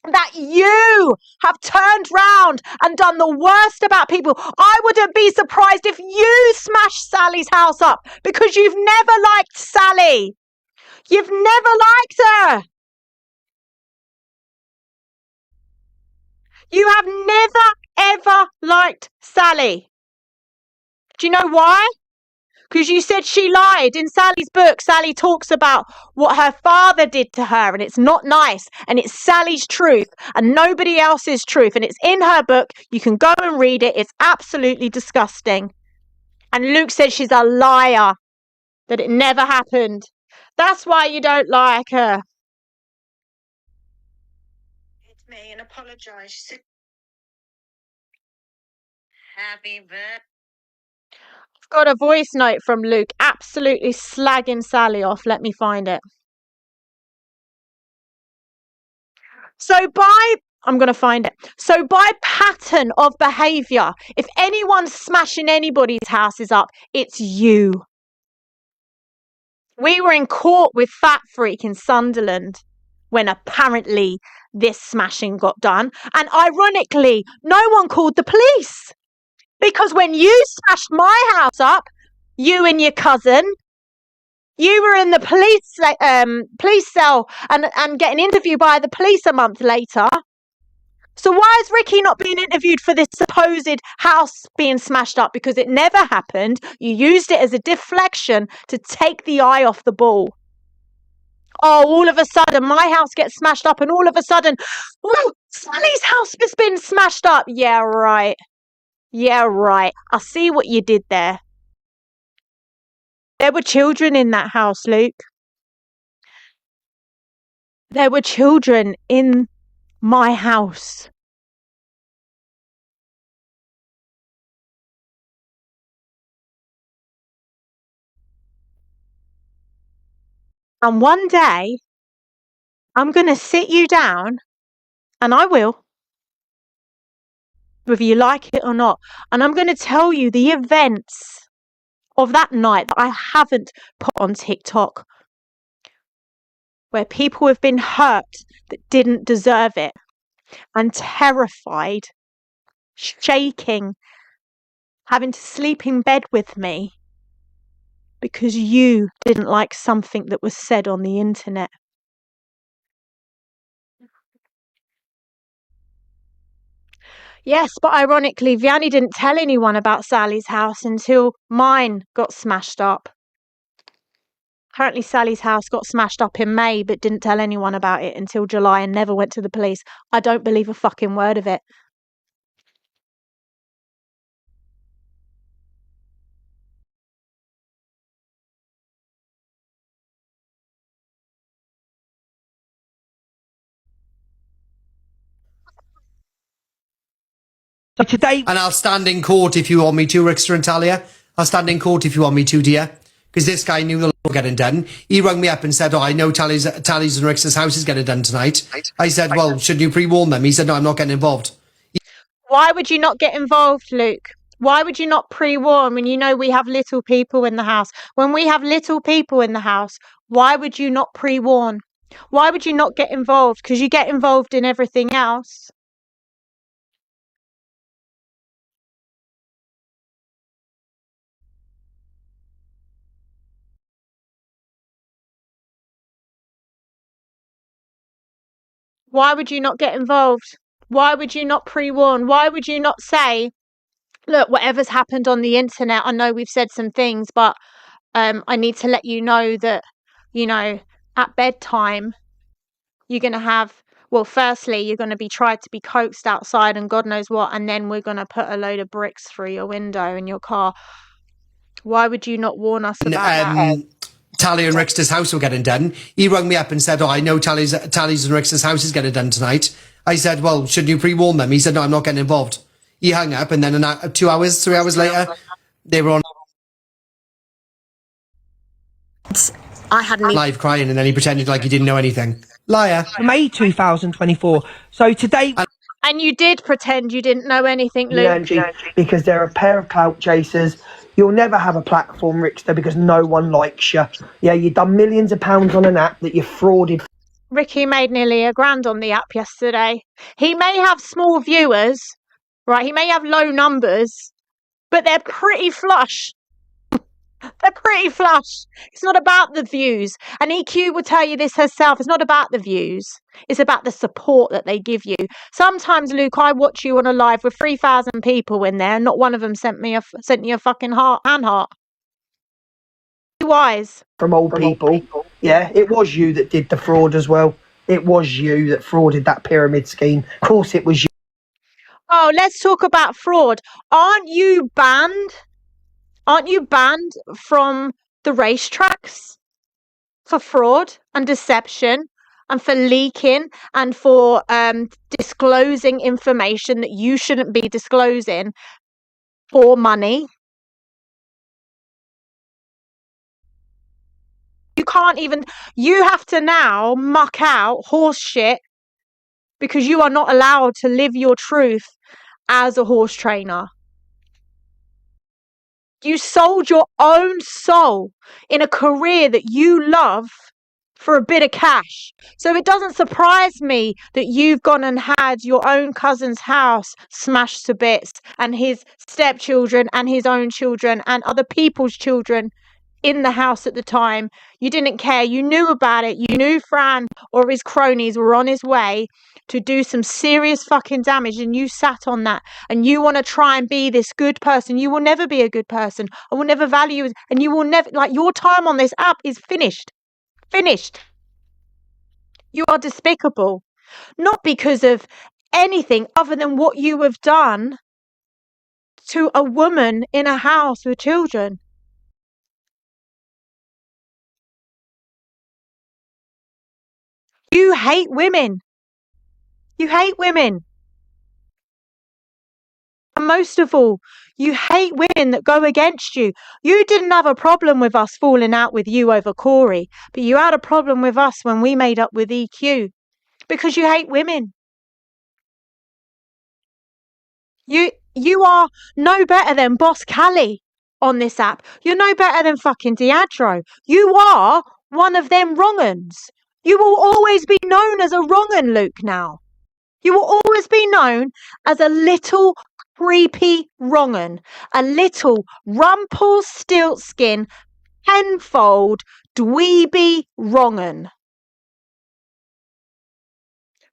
that you have turned round and done the worst about people. I wouldn't be surprised if you smashed Sally's house up because you've never liked Sally. You've never liked her. You have never, ever liked Sally. Do you know why? Because you said she lied. In Sally's book, Sally talks about what her father did to her, and it's not nice, and it's Sally's truth and nobody else's truth, and it's in her book. You can go and read it. It's absolutely disgusting. And Luke said she's a liar, that it never happened. That's why you don't like her. It's me and apologise. Happy birthday. Got a voice note from Luke absolutely slagging Sally off. Let me find it. I'm going to find it. So by pattern of behaviour, if anyone's smashing anybody's houses up, it's you. We were in court with Fat Freak in Sunderland when apparently this smashing got done. And ironically, no one called the police. Because when you smashed my house up, you and your cousin, you were in the police cell and getting interviewed by the police a month later. So why is Ricky not being interviewed for this supposed house being smashed up? Because it never happened. You used it as a deflection to take the eye off the ball. Oh, all of a sudden, my house gets smashed up and all of a sudden, oh, Sally's house has been smashed up. Yeah, right. Yeah, right. I see what you did there. There were children in that house, Luke. There were children in my house. And one day, I'm going to sit you down, and I will, whether you like it or not, and I'm going to tell you the events of that night that I haven't put on TikTok, where people have been hurt that didn't deserve it and terrified shaking, having to sleep in bed with me because you didn't like something that was said on the internet. Yes, but ironically, Vianney didn't tell anyone about Sally's house until mine got smashed up. Apparently, Sally's house got smashed up in May, but didn't tell anyone about it until July and never went to the police. I don't believe a fucking word of it. So today, And I'll stand in court if you want me to, Rickster and Talia. I'll stand in court if you want me to, dear. Because this guy knew the law was getting done. He rang me up and said, I know Tally's and Rickster's house is getting done tonight. I said, well, shouldn't you pre-warn them? He said, no, I'm not getting involved. Why would you not get involved, Luke? Why would you not pre-warn when you know we have little people in the house? When we have little people in the house, why would you not pre-warn? Why would you not get involved? Because you get involved in everything else. Why would you not get involved? Why would you not pre-warn? Why would you not say, look, whatever's happened on the internet, I know we've said some things, but I need to let you know that, you know, at bedtime, you're going to have, well, firstly, you're going to be tried to be coaxed outside and God knows what, and then we're going to put a load of bricks through your window in your car. Why would you not warn us about that? Talia and Rickster's house were getting done. He rang me up and said, I know Tally's and Rickster's house is getting done tonight. I said, well, shouldn't you pre-warn them? He said, no, I'm not getting involved. He hung up, and then 3 hours later, they were on I hadn't live crying, and then he pretended like he didn't know anything. Liar. May 2024. So today, And you did pretend you didn't know anything, Luke. Angie, because they're a pair of clout chasers. You'll never have a platform, Rickster, because no one likes you. Yeah, you've done millions of pounds on an app that you frauded. Ricky made nearly £1,000 on the app yesterday. He may have small viewers, right? He may have low numbers, but they're pretty flush. They're pretty flush. It's not about the views. And EQ will tell you this herself. It's not about the views. It's about the support that they give you. Sometimes, Luke, I watch you on a live with 3,000 people in there, and not one of them sent you a fucking hand heart. Be wise. From old people. Yeah, it was you that did the fraud as well. It was you that frauded that pyramid scheme. Of course it was you. Oh, let's talk about fraud. Aren't you banned? Aren't you banned from the racetracks for fraud and deception and for leaking and for disclosing information that you shouldn't be disclosing for money? You can't even, you have to now muck out horse shit because you are not allowed to live your truth as a horse trainer. You sold your own soul in a career that you love for a bit of cash. So it doesn't surprise me that you've gone and had your own cousin's house smashed to bits and his stepchildren and his own children and other people's children in the house at the time. You didn't care. You knew about it. You knew Fran or his cronies were on his way to do some serious fucking damage, and you sat on that, and you want to try and be this good person. You will never be a good person. I will never value you, and you will never, like, your time on this app is finished. Finished. You are despicable. Not because of anything other than what you have done to a woman in a house with children. You hate women. You hate women. And most of all, you hate women that go against you. You didn't have a problem with us falling out with you over Corey, but you had a problem with us when we made up with EQ because you hate women. You are no better than Boss Callie on this app. You're no better than fucking Diadro. You are one of them wrong-uns. You will always be known as a wrong-un, Luke, now. You will always be known as a little creepy wrong'un, a little Rumpelstiltskin, tenfold dweeby wrong'un,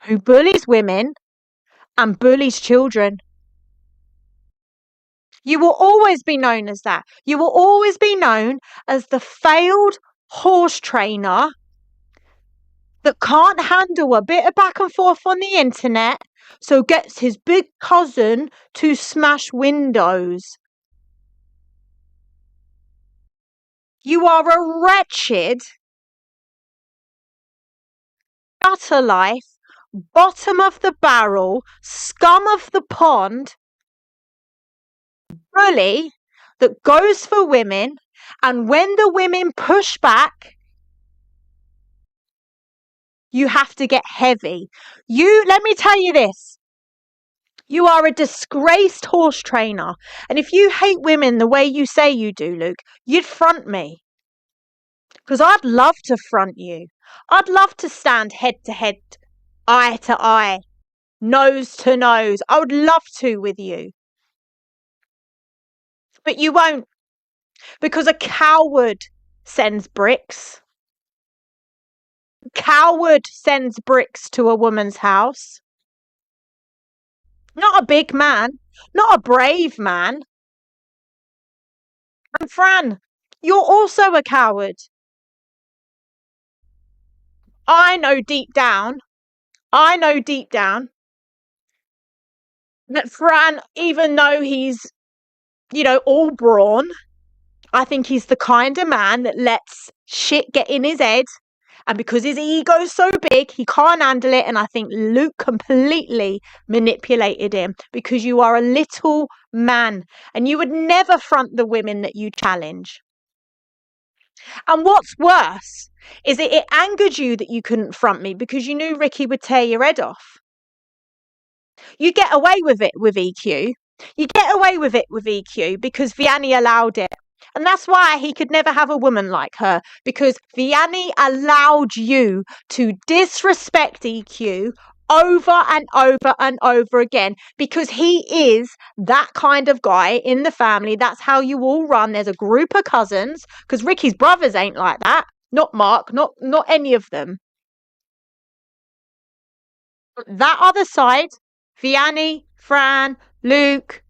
who bullies women and bullies children. You will always be known as that. You will always be known as the failed horse trainer that can't handle a bit of back and forth on the internet, so gets his big cousin to smash windows. You are a wretched, gutter life, bottom of the barrel, scum of the pond bully that goes for women, and when the women push back, you have to get heavy. Let me tell you this. You are a disgraced horse trainer. And if you hate women the way you say you do, Luke, you'd front me. Because I'd love to front you. I'd love to stand head to head, eye to eye, nose to nose. I would love to with you. But you won't. Because a coward sends bricks. A coward sends bricks to a woman's house. Not a big man. Not a brave man. And Fran, you're also a coward. I know deep down that Fran, even though he's, all brawn, I think he's the kind of man that lets shit get in his head. And because his ego's so big, he can't handle it. And I think Luke completely manipulated him, because you are a little man and you would never front the women that you challenge. And what's worse is that it angered you that you couldn't front me, because you knew Ricky would tear your head off. You get away with it with EQ. You get away with it with EQ because Vianney allowed it. And that's why he could never have a woman like her, because Vianney allowed you to disrespect EQ over and over and over again, because he is that kind of guy in the family. That's how you all run. There's a group of cousins, because Ricky's brothers ain't like that. Not Mark, not any of them. That other side, Vianney, Fran, Luke,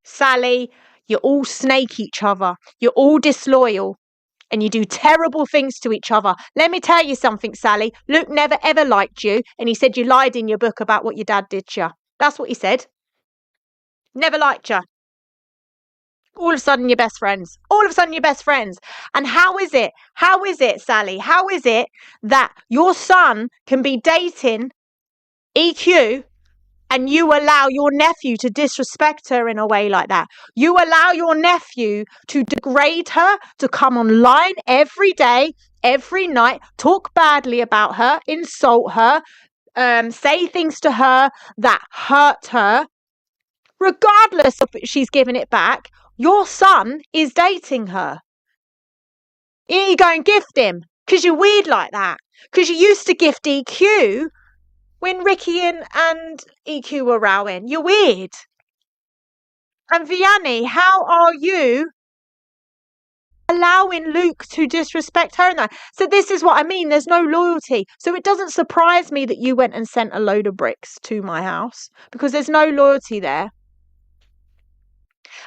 Sally, you all snake each other. You're all disloyal. And you do terrible things to each other. Let me tell you something, Sally. Luke never ever liked you. And he said you lied in your book about what your dad did to you. That's what he said. Never liked you. All of a sudden you're best friends. All of a sudden you're best friends. And how is it, Sally? How is it that your son can be dating EQ and you allow your nephew to disrespect her in a way like that? You allow your nephew to degrade her, to come online every day, every night, talk badly about her, insult her, say things to her that hurt her. Regardless of she's giving it back, your son is dating her. You go and gift him because you're weird like that. Because you used to gift EQ when Ricky and EQ were rowing. You're weird. And Vianney, how are you allowing Luke to disrespect her? And so this is what I mean. There's no loyalty. So it doesn't surprise me that you went and sent a load of bricks to my house, because there's no loyalty there.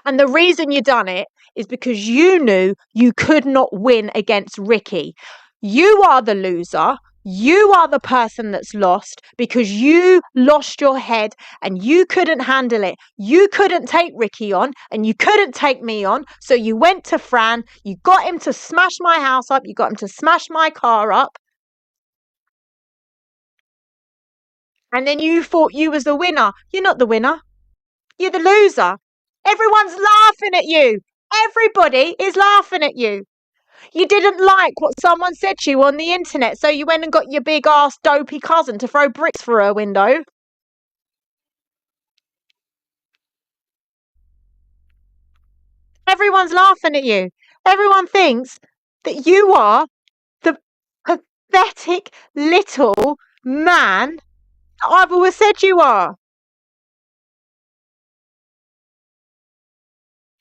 And the reason you done it is because you knew you could not win against Ricky. You are the loser. You are the person that's lost, because you lost your head and you couldn't handle it. You couldn't take Ricky on and you couldn't take me on. So you went to Fran. You got him to smash my house up. You got him to smash my car up. And then you thought you was the winner. You're not the winner. You're the loser. Everyone's laughing at you. Everybody is laughing at you. You didn't like what someone said to you on the internet, so you went and got your big ass dopey cousin to throw bricks through her window. Everyone's laughing at you. Everyone thinks that you are the pathetic little man that I've always said you are.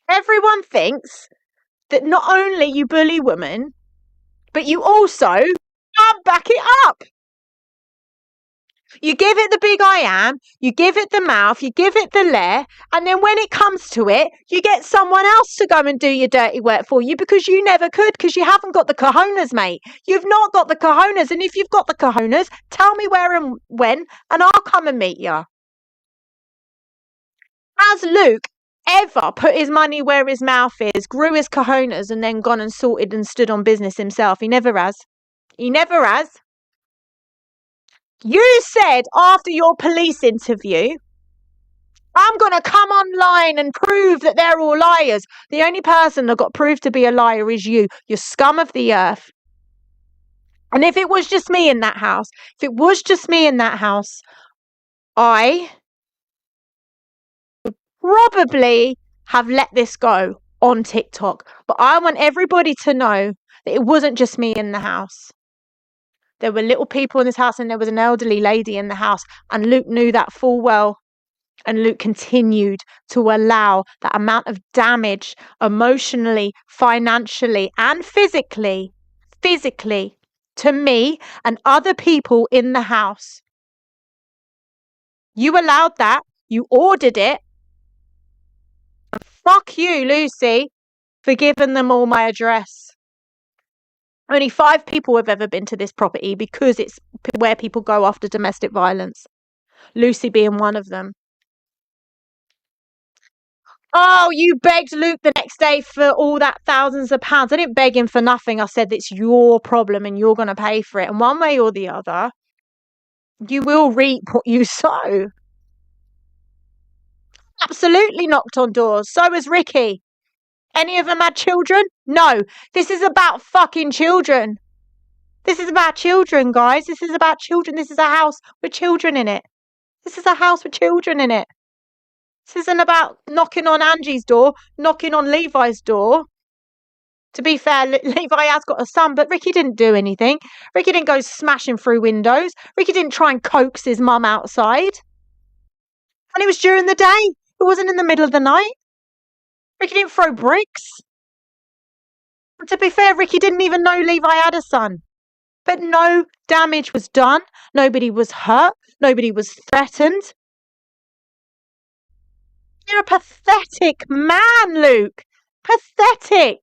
Everyone thinks that not only you bully women, but you also back it up. You give it the big I am, you give it the mouth, you give it the lair, and then when it comes to it, you get someone else to go and do your dirty work for you because you never could, because you haven't got the cojones, mate. You've not got the cojones, and if you've got the cojones, tell me where and when, and I'll come and meet you. Has Luke ever put his money where his mouth is, grew his cojones, and then gone and sorted and stood on business himself? He never has. He never has. You said after your police interview, I'm going to come online and prove that they're all liars. The only person that got proved to be a liar is you. You're scum of the earth. And if it was just me in that house, I would probably have let this go on TikTok. But I want everybody to know that it wasn't just me in the house. There were little people in this house and there was an elderly lady in the house. And Luke knew that full well. And Luke continued to allow that amount of damage emotionally, financially, and physically to me and other people in the house. You allowed that. You ordered it. And fuck you, Lucy, for giving them all my address. Only 5 people have ever been to this property because it's where people go after domestic violence. Lucy being one of them. Oh, you begged Luke the next day for all that thousands of pounds. I didn't beg him for nothing. I said it's your problem and you're going to pay for it. And one way or the other, you will reap what you sow. Absolutely knocked on doors. So has Ricky. Any of them had children? No. This is about fucking children. This is about children, guys. This is about children. This is a house with children in it. This is a house with children in it. This isn't about knocking on Angie's door, knocking on Levi's door. To be fair, Levi has got a son, but Ricky didn't do anything. Ricky didn't go smashing through windows. Ricky didn't try and coax his mum outside. And it was during the day. It wasn't in the middle of the night. Ricky didn't throw bricks. And to be fair, Ricky didn't even know Levi had a son. But no damage was done. Nobody was hurt. Nobody was threatened. You're a pathetic man, Luke. Pathetic.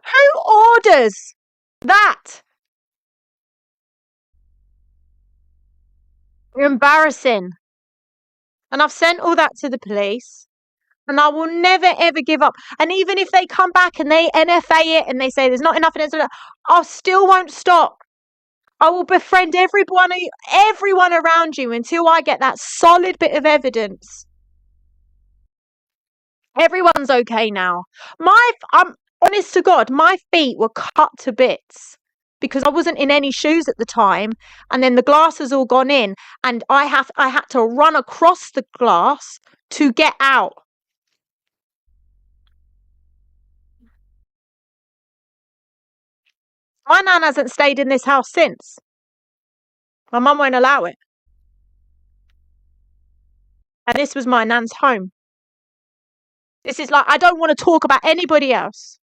Who orders that? You're embarrassing. And I've sent all that to the police. And I will never, ever give up. And even if they come back and they NFA it and they say there's not enough evidence, I still won't stop. I will befriend everyone around you until I get that solid bit of evidence. Everyone's okay now. I'm honest to God, my feet were cut to bits because I wasn't in any shoes at the time, and then the glass has all gone in, and I had to run across the glass to get out. My nan hasn't stayed in this house since. My mum won't allow it. And this was my nan's home. This is like, I don't want to talk about anybody else.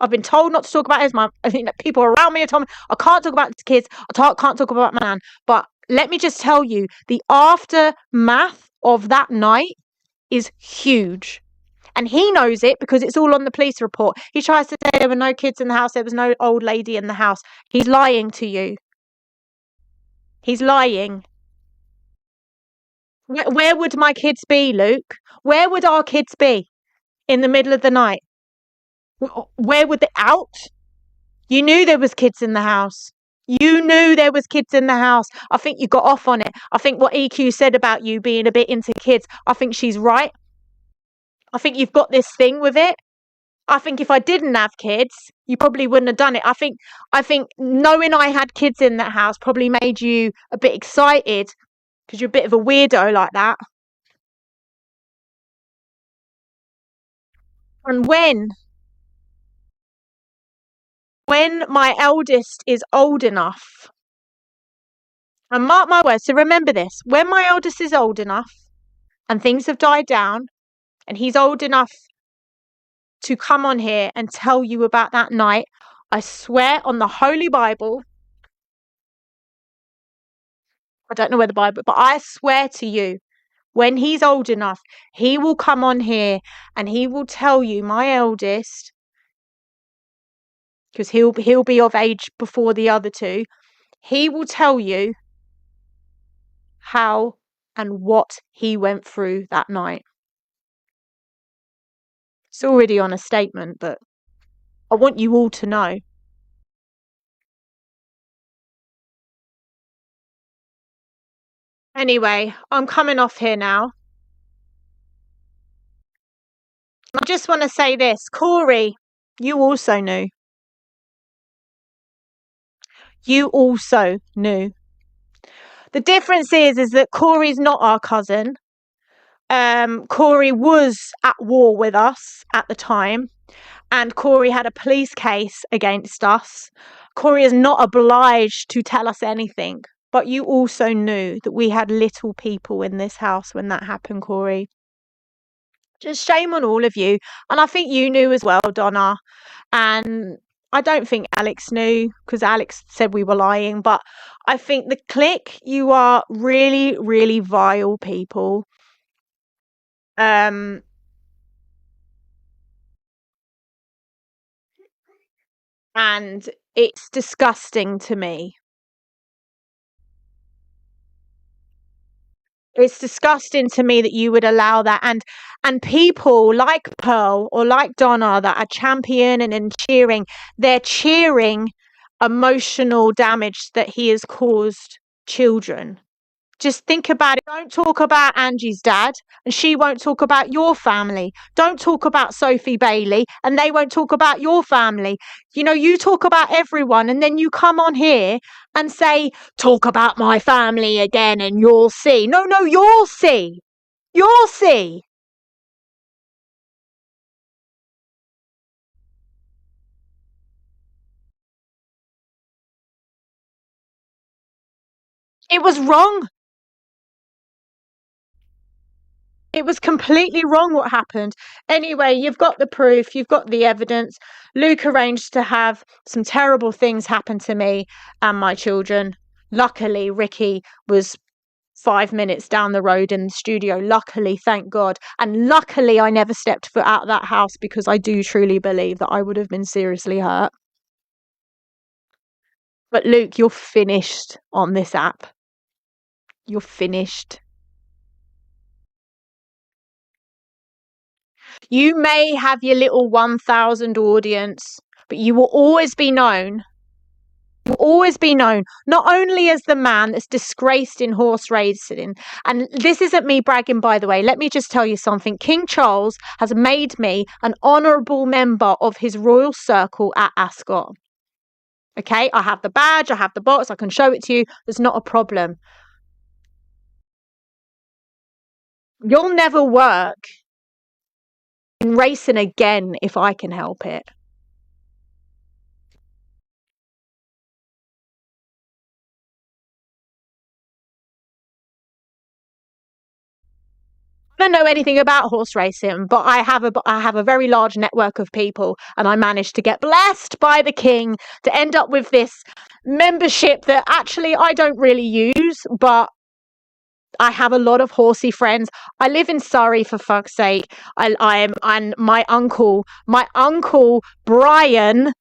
I've been told not to talk about his mum. I think that people around me are telling me I can't talk about the kids. I can't talk about my nan. But let me just tell you, the aftermath of that night is huge. And he knows it because it's all on the police report. He tries to say there were no kids in the house. There was no old lady in the house. He's lying to you. He's lying. Where would my kids be, Luke? Where would our kids be in the middle of the night? Where would they out? You knew there was kids in the house. You knew there was kids in the house. I think you got off on it. I think what EQ said about you being a bit into kids, I think she's right. I think you've got this thing with it. I think if I didn't have kids, you probably wouldn't have done it. I think knowing I had kids in that house probably made you a bit excited because you're a bit of a weirdo like that. And when my eldest is old enough, and mark my words, so remember this, when my eldest is old enough and things have died down and he's old enough to come on here and tell you about that night. I swear on the Holy Bible, I don't know where the Bible, but I swear to you, when he's old enough, he will come on here and he will tell you, my eldest, because he'll be of age before the other two, he will tell you how and what he went through that night. It's already on a statement, but I want you all to know. Anyway, I'm coming off here now. I just want to say this. Corey, you also knew. You also knew. The difference is that Corey's not our cousin. Corey was at war with us at the time, and Corey had a police case against us. Corey is not obliged to tell us anything, but you also knew that we had little people in this house when that happened, Corey. Just shame on all of you. And I think you knew as well, Donna. And I don't think Alex knew, because Alex said we were lying. But I think the clique, you are really, really vile people. And it's disgusting to me. It's disgusting to me that you would allow that, and people like Pearl or like Donna that are championing and cheering, they're cheering emotional damage that he has caused children. Just think about it. Don't talk about Angie's dad, and she won't talk about your family. Don't talk about Sophie Bailey, and they won't talk about your family. You know, you talk about everyone, and then you come on here and say, talk about my family again, and you'll see. No, you'll see. You'll see. It was wrong. It was completely wrong what happened. Anyway, you've got the proof, you've got the evidence. Luke arranged to have some terrible things happen to me and my children. Luckily, Ricky was 5 minutes down the road in the studio. Luckily, thank God. And luckily, I never stepped foot out of that house, because I do truly believe that I would have been seriously hurt. But Luke, you're finished on this app. You're finished. You may have your little 1,000 audience, but you will always be known. You will always be known, not only as the man that's disgraced in horse racing, and this isn't me bragging, by the way. Let me just tell you something. King Charles has made me an honourable member of his royal circle at Ascot. Okay, I have the badge, I have the box, I can show it to you. There's not a problem. You'll never work in racing again if I can help it. I don't know anything about horse racing, but I have a very large network of people, and I managed to get blessed by the king to end up with this membership that actually I don't really use, but I have a lot of horsey friends. I live in Surrey, for fuck's sake. And my uncle Brian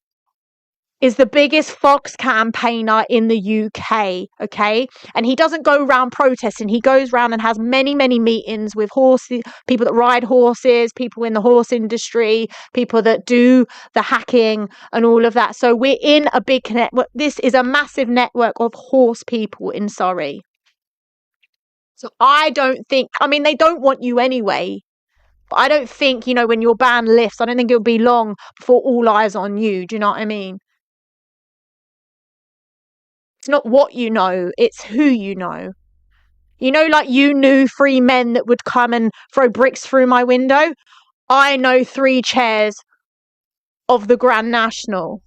is the biggest fox campaigner in the UK, okay? And he doesn't go around protesting. He goes around and has many, many meetings with horses, people that ride horses, people in the horse industry, people that do the hacking and all of that. So we're in a big network. This is a massive network of horse people in Surrey. So I don't think, I mean, they don't want you anyway. But I don't think, you know, when your ban lifts, I don't think it'll be long before all eyes on you. Do you know what I mean? It's not what you know, it's who you know. You know, like you knew 3 men that would come and throw bricks through my window? I know 3 chairs of the Grand National.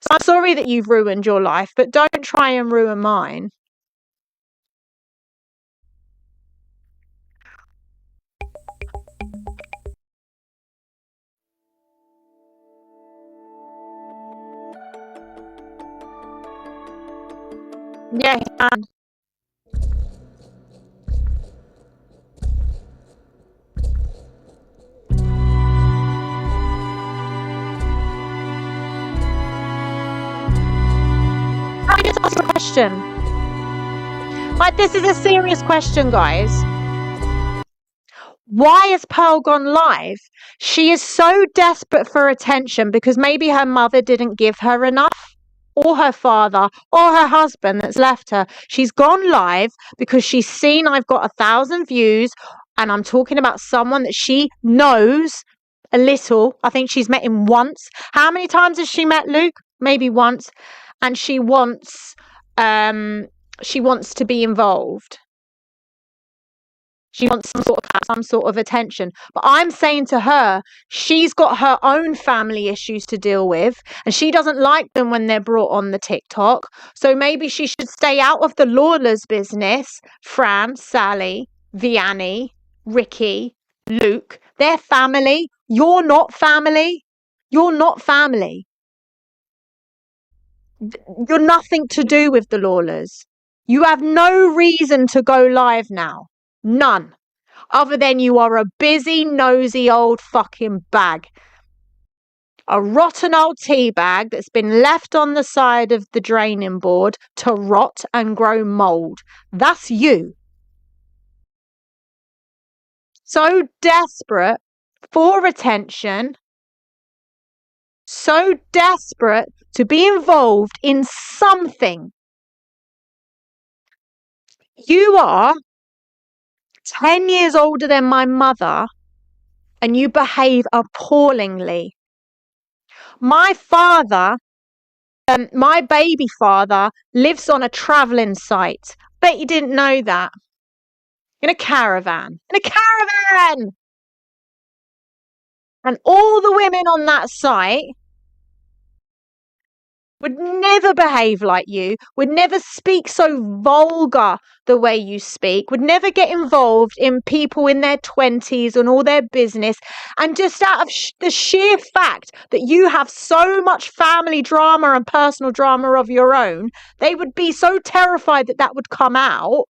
So I'm sorry that you've ruined your life, but don't try and ruin mine. Yeah, he can. Can I just ask a question? Like, this is a serious question, guys. Why has Pearl gone live? She is so desperate for attention because maybe her mother didn't give her enough, or her father, or her husband that's left her. She's gone live because she's seen I've got 1,000 views, and I'm talking about someone that she knows a little. I think she's met him once. How many times has she met Luke? Maybe once. And she wants to be involved. She wants some sort of attention. But I'm saying to her, she's got her own family issues to deal with, and she doesn't like them when they're brought on the TikTok. So maybe she should stay out of the Lawless business. Fran, Sally, Vianney, Ricky, Luke, they're family. You're not family. You're not family. You're nothing to do with the Lawless. You have no reason to go live now. None. Other than you are a busy, nosy old fucking bag. A rotten old tea bag that's been left on the side of the draining board to rot and grow mould. That's you. So desperate for attention. So desperate to be involved in something. You are 10 years older than my mother, and you behave appallingly. My father, my baby father, lives on a travelling site. Bet you didn't know that. In a caravan. In a caravan! And all the women on that site would never behave like you, would never speak so vulgar the way you speak, would never get involved in people in their 20s and all their business. And just out of the sheer fact that you have so much family drama and personal drama of your own, they would be so terrified that that would come out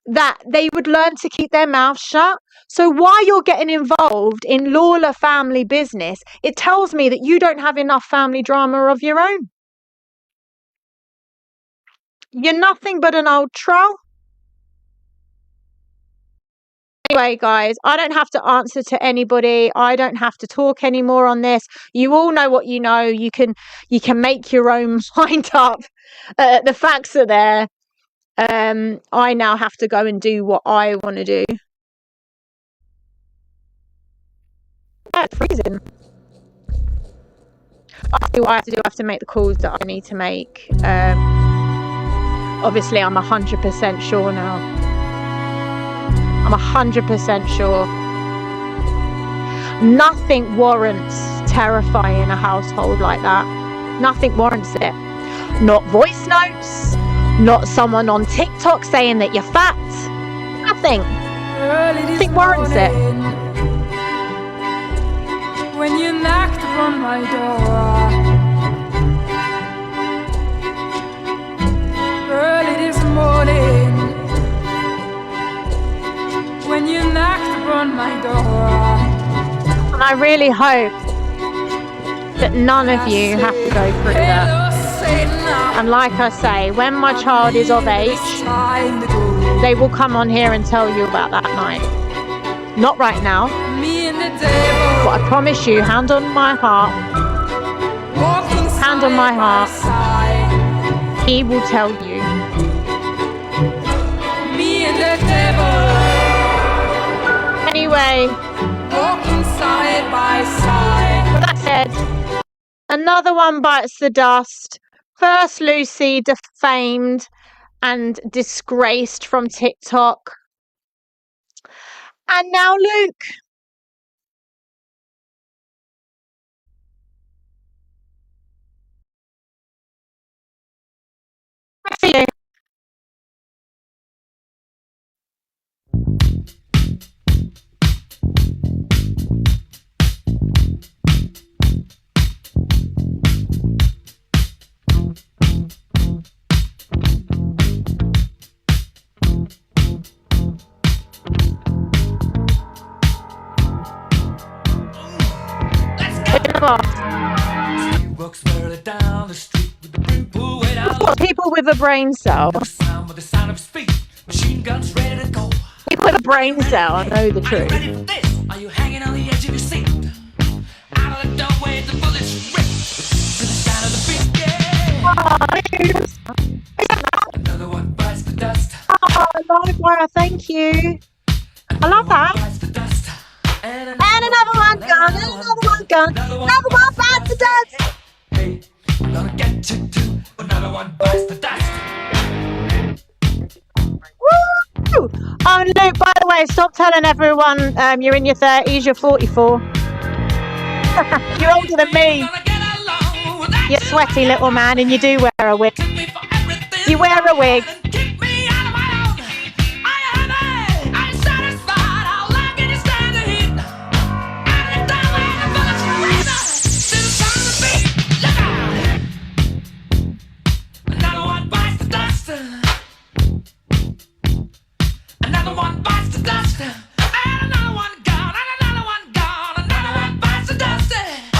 that they would learn to keep their mouth shut. So while you're getting involved in Lawler family business, it tells me that you don't have enough family drama of your own. You're nothing but an old troll. Anyway, guys, I don't have to answer to anybody. I don't have to talk anymore on this. You all know what you know. You can make your own mind up. The facts are there. I now have to go and do what I want to do. It's freezing. I do what I have to do. I have to make the calls that I need to make. Obviously, I'm 100% sure now. I'm 100% sure. Nothing warrants terrifying a household like that. Nothing warrants it. Not voice notes. Not someone on TikTok saying that you're fat. Nothing. Nothing warrants it. When you knocked upon my door early this morning, when you knocked upon my door, and I really hope that none of you have to go through that. And like I say, when my child is of age, they will come on here and tell you about that night. Not right now, but I promise you, hand on my heart, he will tell you. Anyway, with that said, another one bites the dust. First Lucy defamed and disgraced from TikTok. And now Luke. See you. What, people with a brain cell? People with a brain cell, I know the truth. Are you hanging on the edge of your seat? Out of the doorway, the bullets rip to the sound of the beat. Yeah. Another one bites the dust. Oh, Livewire, thank you. I love that. And another one gone, and another one gone, another one bites the dust. Hey, I'm gonna get you too. Another one bites the dust. Woo! Oh, Luke, by the way, stop telling everyone you're in your 30s, you're 44. You're older than me. You're sweaty little man, and you do wear a wig. You wear a wig.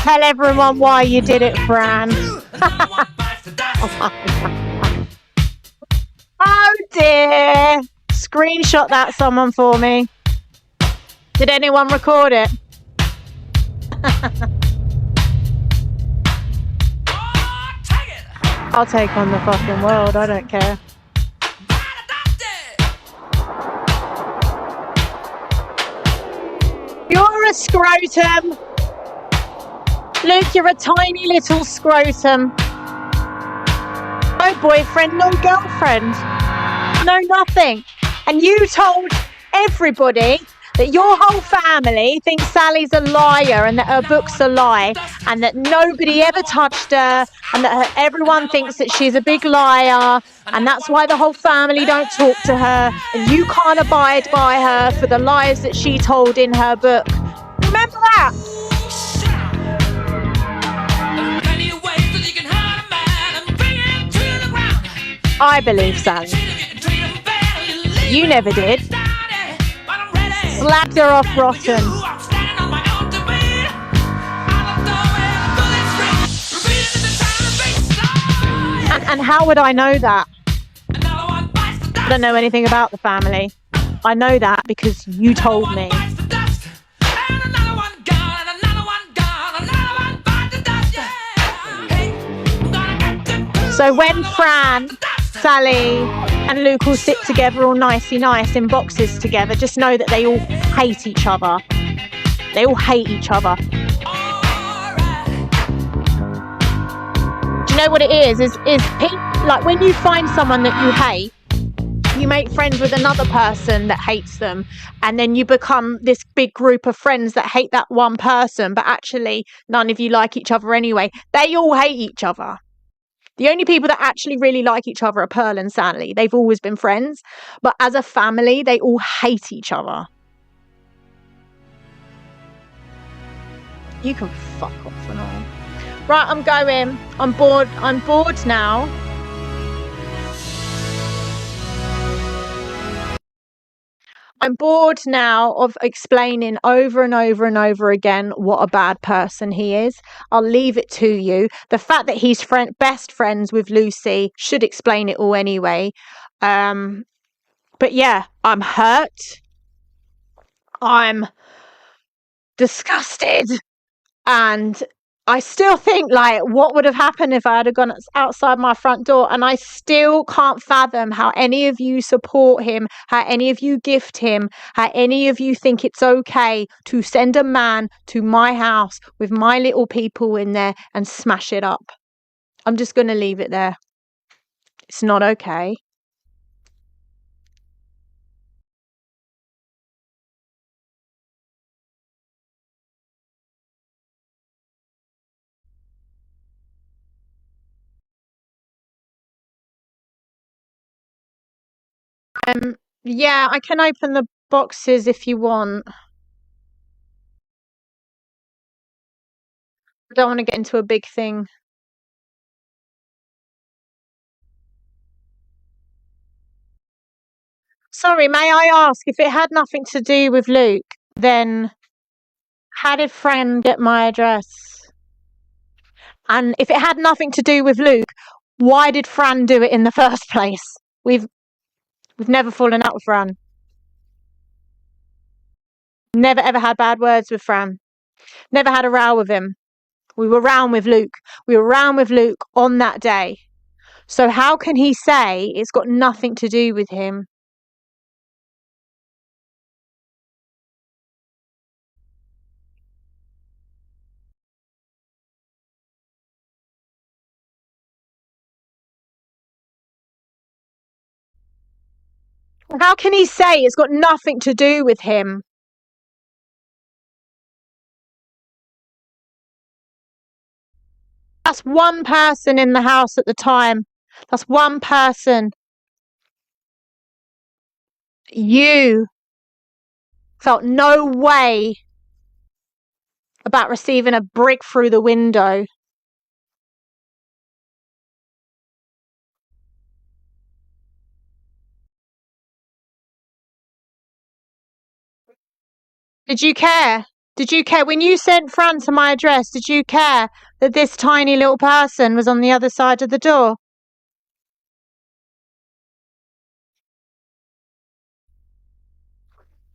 Tell everyone why you did it, Fran. Oh dear. Screenshot that, someone, for me. Did anyone record it? I'll take on the fucking world, I don't care. You're a scrotum. Luke, you're a tiny little scrotum. No boyfriend, no girlfriend, no nothing. And you told everybody that your whole family thinks Sally's a liar and that her book's a lie and that nobody ever touched her and that everyone thinks that she's a big liar and that's why the whole family don't talk to her and you can't abide by her for the lies that she told in her book. Remember that? I believe Sally. You never did. Slagged her off rotten. And how would I know that? I don't know anything about the family. I know that because you told me. So when Fran, Sally and Luke all sit together all nicey nice in boxes together, just know that they all hate each other. They all hate each other. Do you know what it is like when you find someone that you hate, you make friends with another person that hates them, and then you become this big group of friends that hate that one person, but actually none of you like each other anyway. They all hate each other. The only people that actually really like each other are Pearl and Sally. They've always been friends, but as a family, they all hate each other. You can fuck off and all. Right, I'm going. I'm bored. I'm bored now. I'm bored now of explaining over and over and over again what a bad person he is. I'll leave it to you. The fact that he's best friends with Lucy should explain it all anyway. But yeah, I'm hurt. I'm disgusted. And I still think, like, what would have happened if I had gone outside my front door? And I still can't fathom how any of you support him, how any of you gift him, how any of you think it's okay to send a man to my house with my little people in there and smash it up. I'm just going to leave it there. It's not okay. Yeah, I can open the boxes if you want. I don't want to get into a big thing. Sorry, may I ask, if it had nothing to do with Luke, then how did Fran get my address? And if it had nothing to do with Luke, why did Fran do it in the first place? We've never fallen out with Fran. Never ever had bad words with Fran. Never had a row with him. We were round with Luke. We were round with Luke on that day. So how can he say it's got nothing to do with him? How can he say it's got nothing to do with him? That's one person in the house at the time. That's one person. You felt no way about receiving a brick through the window. Did you care? Did you care? When you sent Fran to my address, did you care that this tiny little person was on the other side of the door?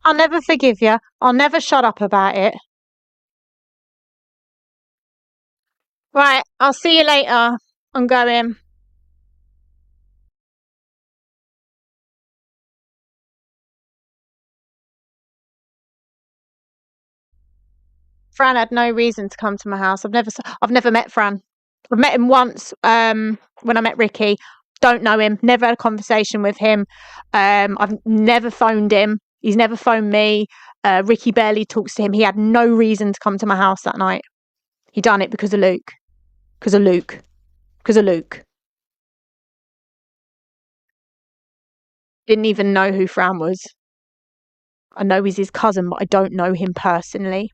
I'll never forgive you. I'll never shut up about it. Right, I'll see you later. I'm going. Fran had no reason to come to my house. I've never met Fran. I've met him once when I met Ricky. Don't know him. Never had a conversation with him. I've never phoned him. He's never phoned me. Ricky barely talks to him. He had no reason to come to my house that night. He done it because of Luke. Because of Luke. Because of Luke. Didn't even know who Fran was. I know he's his cousin, but I don't know him personally.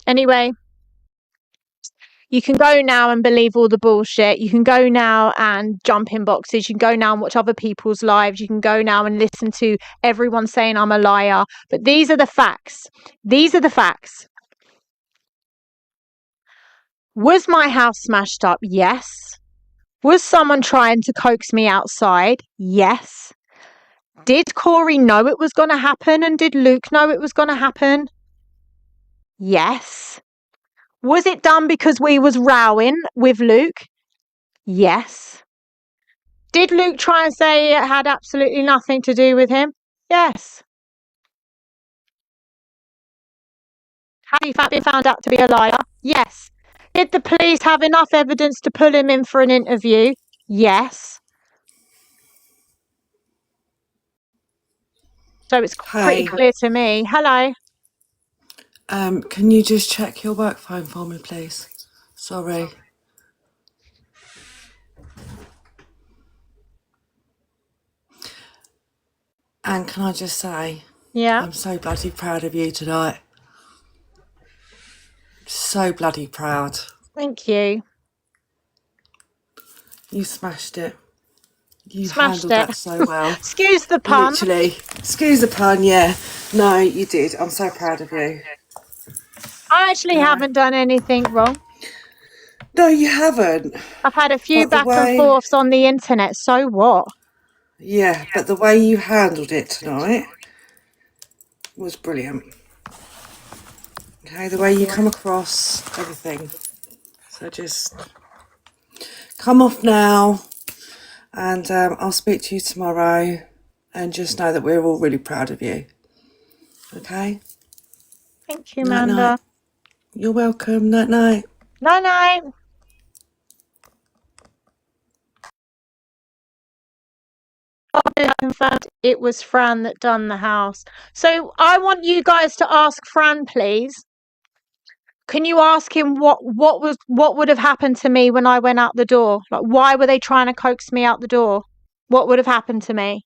Anyway, you can go now and believe all the bullshit. You can go now and jump in boxes. You can go now and watch other people's lives. You can go now and listen to everyone saying I'm a liar. But these are the facts. These are the facts. Was my house smashed up? Yes. Was someone trying to coax me outside? Yes. Did Corey know it was going to happen? And did Luke know it was going to happen? Yes. Was it done because we was rowing with Luke? Yes. Did Luke try and say it had absolutely nothing to do with him? Yes. Have you been found out to be a liar? Yes. Did the police have enough evidence to pull him in for an interview? Yes. So it's pretty Hey, clear to me. Hello. can you just check your work phone for me, please? Sorry. And can I just say, Yeah. I'm so bloody proud of you tonight. So bloody proud. Thank you. You smashed it. You Smashed handled it. that so well. Excuse the pun. Literally. Excuse the pun, yeah. No, you did. I'm so proud of you. I actually haven't done anything wrong. No, you haven't. I've had a few But the back and way, forths on the internet. So what? yeah, but the way you handled it tonight was brilliant. Okay, the way you come across, everything. So just come off now, and I'll speak to you tomorrow, and just know that we're all really proud of you. Okay? Thank you, Night, Amanda. night. You're welcome. Night, night. Night, night. I confirmed it was Fran that done the house. So I want you guys to ask Fran, please. Can you ask him what would have happened to me when I went out the door? Like, why were they trying to coax me out the door? What would have happened to me?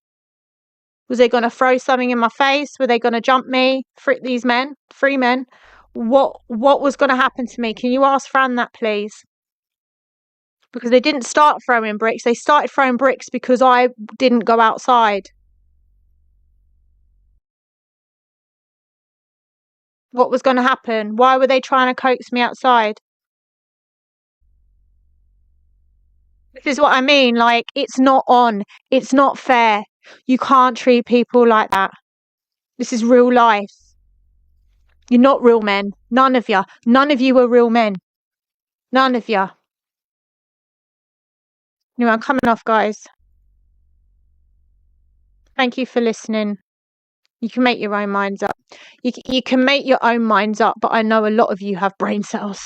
Was they going to throw something in my face? Were they going to jump me? These men, three men. What was going to happen to me? Can you ask Fran that, please? Because they didn't start throwing bricks. They started throwing bricks because I didn't go outside. What was going to happen? Why were they trying to coax me outside? This is what I mean. Like, it's not on. It's not fair. You can't treat people like that. This is real life. You're not real men. None of you. None of you are real men. None of you. Anyway, I'm coming off, guys. Thank you for listening. You can make your own minds up. You can make your own minds up, but I know a lot of you have brain cells.